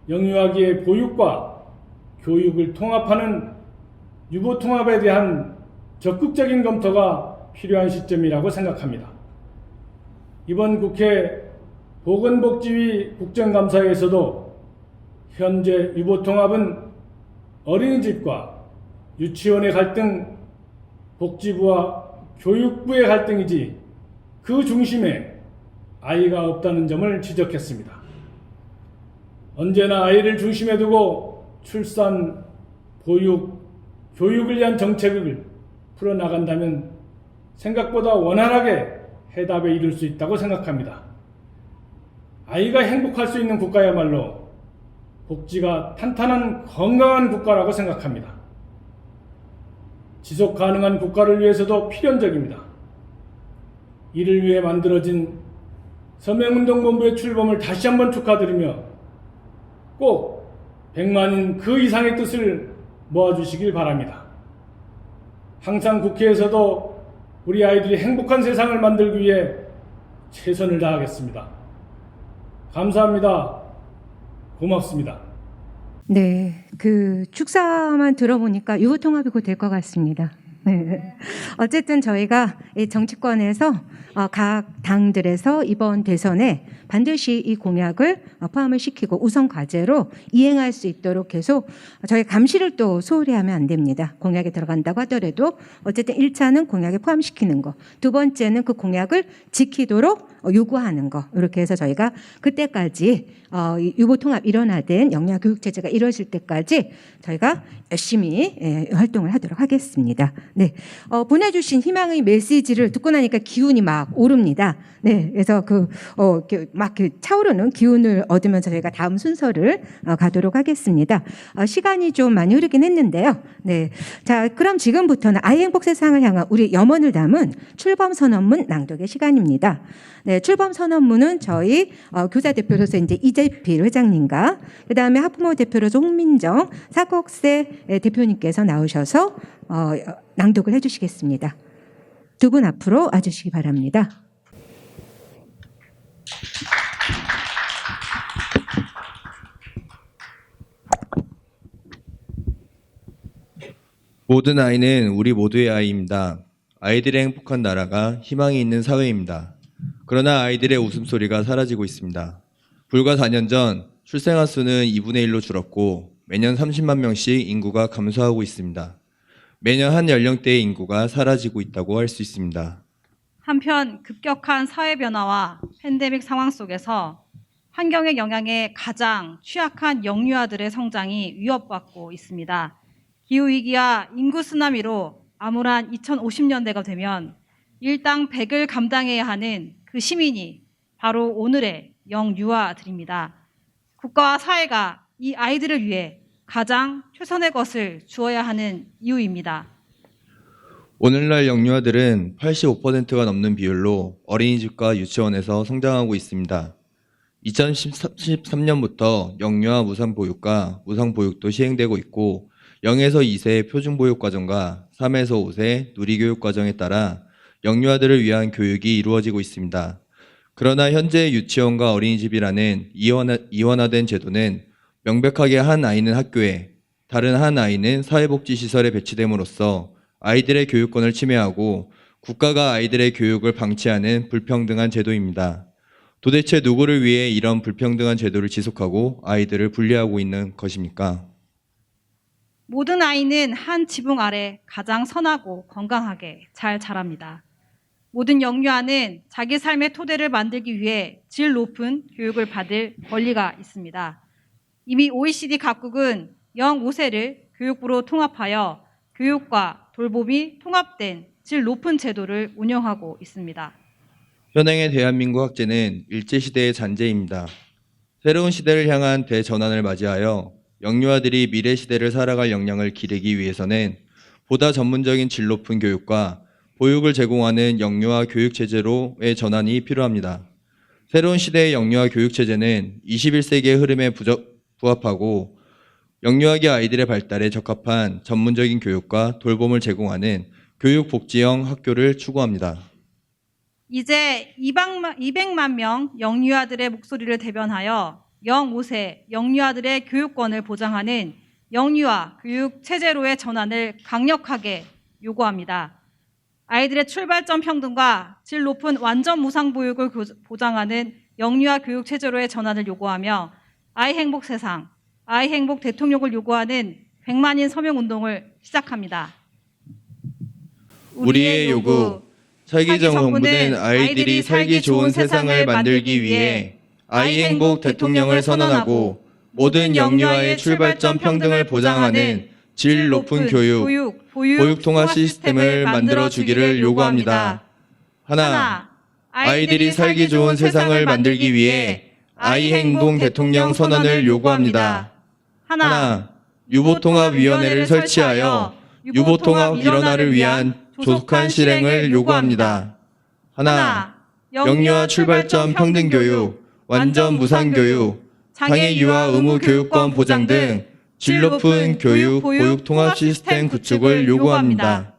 영유아기의 보육과 교육을 통합하는 유보통합에 대한 적극적인 검토가 필요한 시점이라고 생각합니다. 이번 국회 보건복지위 국정감사에서도 현재 유보통합은 어린이집과 유치원의 갈등, 복지부와 교육부의 갈등이지 그 중심에 아이가 없다는 점을 지적했습니다. 언제나 아이를 중심에 두고 출산, 보육, 교육을 위한 정책을 풀어나간다면 생각보다 원활하게 해답에 이를 수 있다고 생각합니다. 아이가 행복할 수 있는 국가야말로 복지가 탄탄한 건강한 국가라고 생각합니다. 지속 가능한 국가를 위해서도 필연적입니다. 이를 위해 만들어진 서명운동본부의 출범을 다시 한번 축하드리며 꼭 100만인 그 이상의 뜻을 모아주시길 바랍니다. 항상 국회에서도 우리 아이들이 행복한 세상을 만들기 위해 최선을 다하겠습니다. 감사합니다. 고맙습니다. 네, 그 축사만 들어보니까 유보통합이 곧 될 것 같습니다. 네. 어쨌든 저희가 이 정치권에서 각 당들에서 이번 대선에 반드시 이 공약을 포함을 시키고 우선 과제로 이행할 수 있도록 계속 저희 감시를 또 소홀히 하면 안 됩니다. 공약에 들어간다고 하더라도 어쨌든 1차는 공약에 포함시키는 거, 두 번째는 그 공약을 지키도록 요구하는 거, 이렇게 해서 저희가 그때까지 유보통합 일원화된 영유아 교육체제가 이루어질 때까지 저희가 열심히 활동을 하도록 하겠습니다. 네, 보내주신 희망의 메시지를 듣고 나니까 기운이 막 오릅니다. 네, 그래서 막 차오르는 기운을 얻으면서 저희가 다음 순서를 가도록 하겠습니다. 시간이 좀 많이 흐르긴 했는데요. 네, 자, 그럼 지금부터는 아이 행복 세상을 향한 우리 염원을 담은 출범 선언문 낭독의 시간입니다. 네, 출범 선언문은 저희 교사 대표로서 이제 이재필 회장님과 그 다음에 학부모 대표로서 홍민정 사국세 대표님께서 나오셔서 낭독을 해주시겠습니다. 두 분 앞으로 와주시기 바랍니다. 모든 아이는 우리 모두의 아이입니다. 아이들의 행복한 나라가 희망이 있는 사회입니다. 그러나 아이들의 웃음소리가 사라지고 있습니다. 불과 4년 전 출생아 수는 2분의 1로 줄었고 매년 30만 명씩 인구가 감소하고 있습니다. 매년 한 연령대의 인구가 사라지고 있다고 할 수 있습니다. 한편 급격한 사회 변화와 팬데믹 상황 속에서 환경의 영향에 가장 취약한 영유아들의 성장이 위협받고 있습니다. 기후위기와 인구 쓰나미로 암울한 2050년대가 되면 일당 100을 감당해야 하는 그 시민이 바로 오늘의 영유아들입니다. 국가와 사회가 이 아이들을 위해 가장 최선의 것을 주어야 하는 이유입니다. 오늘날 영유아들은 85%가 넘는 비율로 어린이집과 유치원에서 성장하고 있습니다. 2013년부터 영유아 무상보육과 무상보육도 시행되고 있고 0에서 2세 표준보육과정과 3에서 5세 누리교육과정에 따라 영유아들을 위한 교육이 이루어지고 있습니다. 그러나 현재 유치원과 어린이집이라는 이원화된 제도는 명백하게 한 아이는 학교에, 다른 한 아이는 사회복지시설에 배치됨으로써 아이들의 교육권을 침해하고 국가가 아이들의 교육을 방치하는 불평등한 제도입니다. 도대체 누구를 위해 이런 불평등한 제도를 지속하고 아이들을 분리하고 있는 것입니까? 모든 아이는 한 지붕 아래 가장 선하고 건강하게 잘 자랍니다. 모든 영유아는 자기 삶의 토대를 만들기 위해 질 높은 교육을 받을 권리가 있습니다. 이미 OECD 각국은 0-5세를 교육부로 통합하여 교육과 돌봄이 통합된 질 높은 제도를 운영하고 있습니다. 현행의 대한민국 학제는 일제시대의 잔재입니다. 새로운 시대를 향한 대전환을 맞이하여 영유아들이 미래 시대를 살아갈 역량을 기르기 위해서는 보다 전문적인 질 높은 교육과 보육을 제공하는 영유아 교육체제로의 전환이 필요합니다. 새로운 시대의 영유아 교육체제는 21세기의 흐름에 부합하고 영유아기 아이들의 발달에 적합한 전문적인 교육과 돌봄을 제공하는 교육복지형 학교를 추구합니다. 이제 200만 명 영유아들의 목소리를 대변하여 0-5세 영유아들의 교육권을 보장하는 영유아 교육체제로의 전환을 강력하게 요구합니다. 아이들의 출발점 평등과 질 높은 완전 무상보육을 보장하는 영유아 교육체제로의 전환을 요구하며 아이 행복 세상, 아이 행복 대통령을 요구하는 100만인 서명운동을 시작합니다. 우리의 요구, 차기 정부는 아이들이 살기 좋은 세상을 만들기 위해 아이 행복 대통령을 선언하고 모든 영유아의 출발점 평등을 보장하는 질 높은 교육, 보육 통합 시스템을 만들어 주기를 요구합니다. 하나, 아이들이 살기 좋은 세상을 만들기 위해 아이 행복 대통령 선언을 요구합니다. 하나, 유보통합위원회를 설치하여 유보통합 일원화를 위한 조속한 실행을 요구합니다. 하나, 영유아 출발점 평등교육, 완전 무상교육, 장애 유아 의무 교육권 보장 등 질 높은 교육, 보육 통합 시스템 구축을 요구합니다.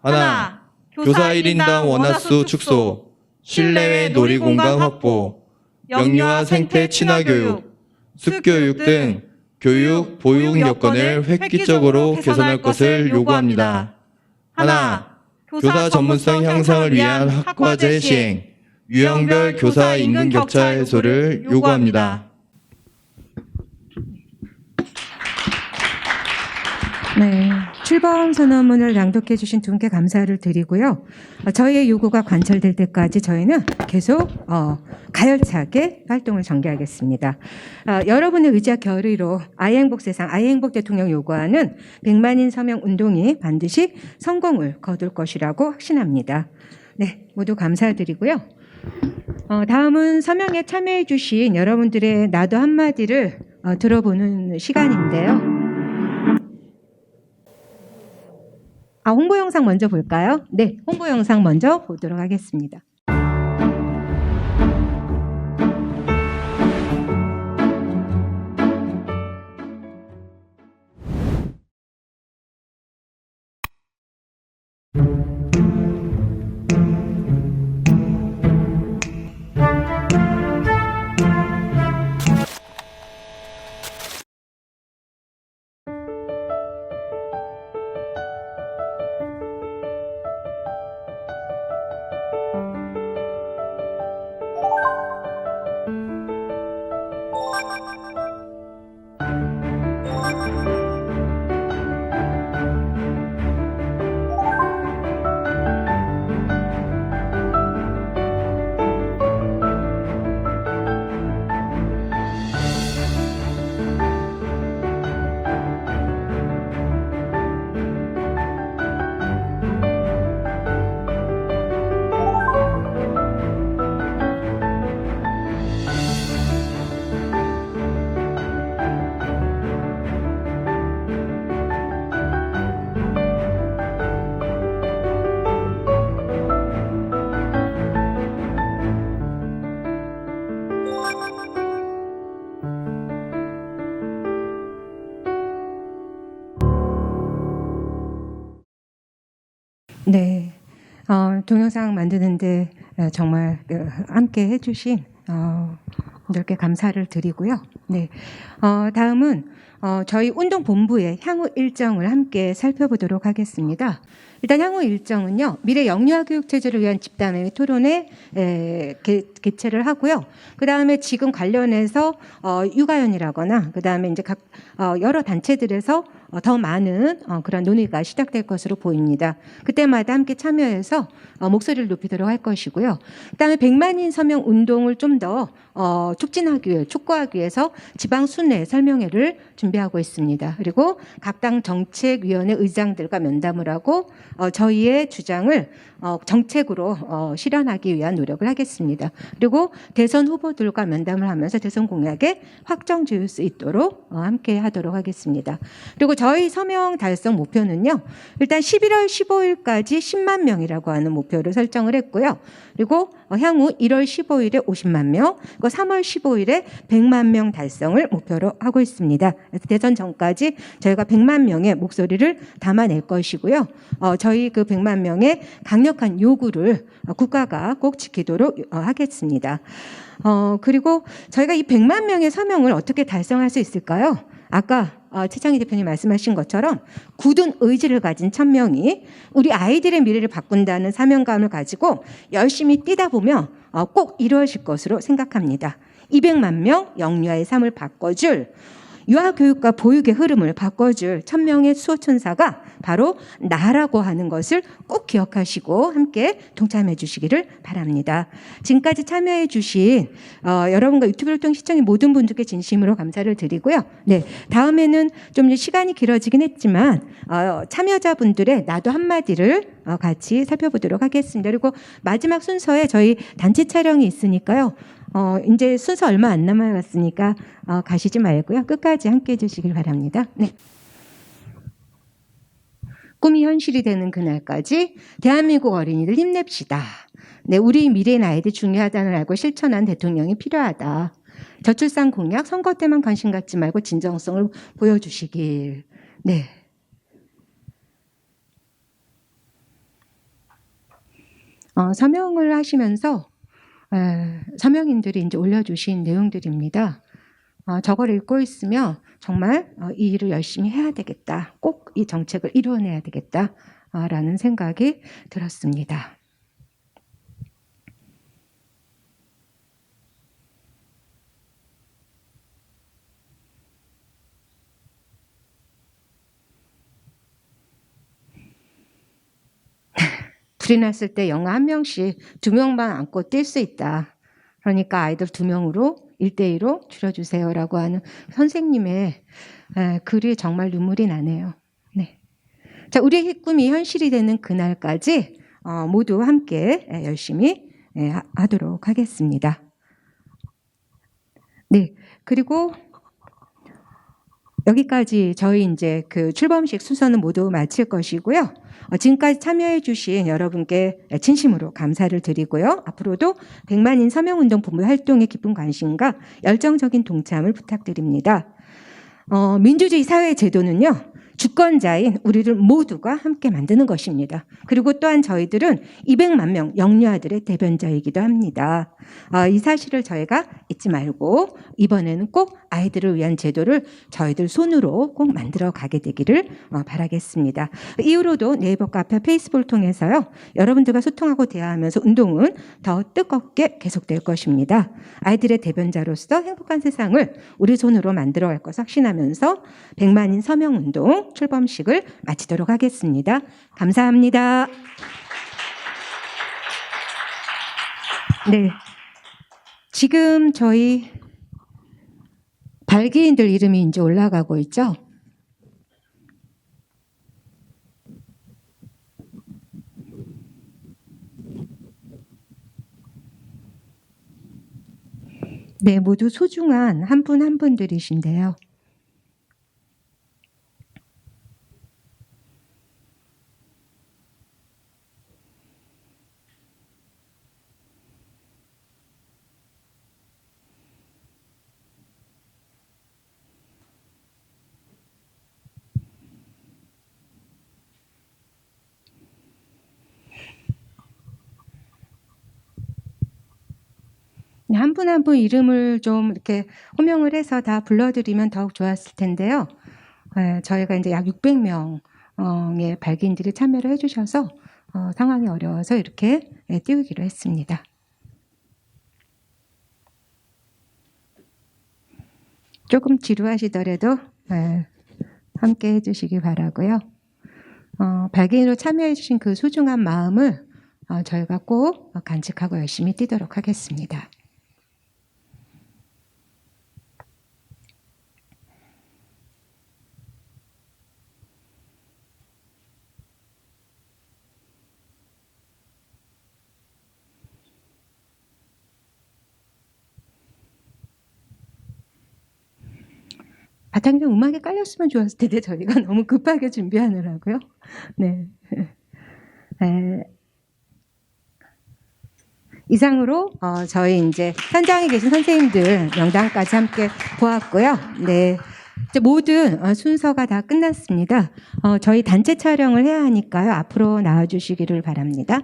하나, 교사 1인당 원화수 축소, 실내외 놀이공간 확보, 영유아 생태 친화 교육, 숲교육 등 교육, 보육 여건을 획기적으로 개선할 것을 요구합니다. 하나, 교사 전문성 향상을 위한 학과제 시행, 유형별 교사 임금 격차 해소를 요구합니다. 네, 출범 선언문을 낭독해 주신 두 분께 감사를 드리고요. 저희의 요구가 관철될 때까지 저희는 계속 가열차게 활동을 전개하겠습니다. 여러분의 의지와 결의로 아이행복 세상, 아이행복 대통령 요구하는 100만인 서명 운동이 반드시 성공을 거둘 것이라고 확신합니다. 네, 모두 감사드리고요. 다음은 서명에 참여해 주신 여러분들의 나도 한마디를 들어보는 시간인데요. 홍보 영상 먼저 볼까요? 네, 홍보 영상 먼저 보도록 하겠습니다. 네, 동영상 만드는데 정말 함께 해주신 분들께 감사를 드리고요. 네, 다음은 저희 운동본부의 향후 일정을 함께 살펴보도록 하겠습니다. 일단 향후 일정은요, 미래 영유아 교육 체제를 위한 집단의 토론회 개최를 하고요. 그 다음에 지금 관련해서 육아연이라거나 그 다음에 이제 각 여러 단체들에서 더 많은 그런 논의가 시작될 것으로 보입니다. 그때마다 함께 참여해서 목소리를 높이도록 할 것이고요. 그다음에 100만인 서명 운동을 좀 더 촉진하기 위해, 촉구하기 위해서 지방 순회 설명회를 준비하고 있습니다. 그리고 각 당 정책위원회 의장들과 면담을 하고 저희의 주장을 정책으로 실현하기 위한 노력을 하겠습니다. 그리고 대선 후보들과 면담을 하면서 대선 공약에 확정 지을 수 있도록 함께 하도록 하겠습니다. 그리고 저희 서명 달성 목표는요, 일단 11월 15일까지 10만 명이라고 하는 목표를 설정을 했고요. 그리고 향후 1월 15일에 50만 명, 그리고 3월 15일에 100만 명 달성을 목표로 하고 있습니다. 그래서 대선 전까지 저희가 100만 명의 목소리를 담아낼 것이고요. 저희 그 100만 명의 강력한 요구를 국가가 꼭 지키도록 하겠습니다. 그리고 저희가 이 100만 명의 서명을 어떻게 달성할 수 있을까요? 아까 최창희 대표님 말씀하신 것처럼 굳은 의지를 가진 1000명이 우리 아이들의 미래를 바꾼다는 사명감을 가지고 열심히 뛰다 보면 꼭 이루어질 것으로 생각합니다. 200만 명 영유아의 삶을 바꿔줄, 유아교육과 보육의 흐름을 바꿔줄 1000명의 수호천사가 바로 나라고 하는 것을 꼭 기억하시고 함께 동참해 주시기를 바랍니다. 지금까지 참여해 주신 여러분과 유튜브를 통해 시청해 모든 분들께 진심으로 감사를 드리고요. 네, 다음에는 좀 시간이 길어지긴 했지만 참여자분들의 나도 한마디를 같이 살펴보도록 하겠습니다. 그리고 마지막 순서에 저희 단체 촬영이 있으니까요. 이제 순서 얼마 안 남았으니까 가시지 말고요. 끝까지 함께 해주시길 바랍니다. 네. 꿈이 현실이 되는 그날까지 대한민국 어린이들 힘냅시다. 네, 우리 미래의 아이들 중요하다는 알고 실천한 대통령이 필요하다. 저출산 공약 선거 때만 관심 갖지 말고 진정성을 보여주시길. 네. 서명을 하시면서 서명인들이 이제 올려주신 내용들입니다. 저걸 읽고 있으면 정말 이 일을 열심히 해야 되겠다. 꼭 이 정책을 이루어내야 되겠다. 라는 생각이 들었습니다. 불이 났을 때 영아 1명씩 2명만 안고 뛸 수 있다. 그러니까 아이들 2명으로 1대1로 줄여주세요라고 하는 선생님의 글이 정말 눈물이 나네요. 네. 자, 우리의 꿈이 현실이 되는 그날까지 모두 함께 열심히 하도록 하겠습니다. 네. 그리고 여기까지 저희 이제 그 출범식 순서는 모두 마칠 것이고요. 지금까지 참여해 주신 여러분께 진심으로 감사를 드리고요. 앞으로도 100만인 서명운동본부 활동에 깊은 관심과 열정적인 동참을 부탁드립니다. 민주주의 사회 제도는요. 주권자인 우리를 모두가 함께 만드는 것입니다. 그리고 또한 저희들은 200만 명 영유아들의 대변자이기도 합니다. 이 사실을 저희가 잊지 말고 이번에는 꼭 아이들을 위한 제도를 저희들 손으로 꼭 만들어 가게 되기를 바라겠습니다. 이후로도 네이버 카페 페이스북을 통해서요. 여러분들과 소통하고 대화하면서 운동은 더 뜨겁게 계속될 것입니다. 아이들의 대변자로서 행복한 세상을 우리 손으로 만들어 갈 것을 확신하면서 100만인 서명운동 출범식을 마치도록 하겠습니다. 감사합니다. 네, 지금 저희 발기인들 이름이 이제 올라가고 있죠. 네, 모두 소중한 한 분 한 분들이신데요. 한 분 한 분 이름을 좀 이렇게 호명을 해서 다 불러드리면 더욱 좋았을 텐데요. 저희가 이제 약 600명의 발기인들이 참여를 해주셔서 상황이 어려워서 이렇게 띄우기로 했습니다. 조금 지루하시더라도 함께 해주시기 바라고요. 발기인으로 참여해주신 그 소중한 마음을 저희가 꼭 간직하고 열심히 뛰도록 하겠습니다. 바탕에 음악이 깔렸으면 좋았을 텐데 저희가 너무 급하게 준비하느라고요. 네. 이상으로 저희 이제 현장에 계신 선생님들 명단까지 함께 보았고요. 네. 이제 모든 순서가 다 끝났습니다. 저희 단체 촬영을 해야 하니까요. 앞으로 나와주시기를 바랍니다.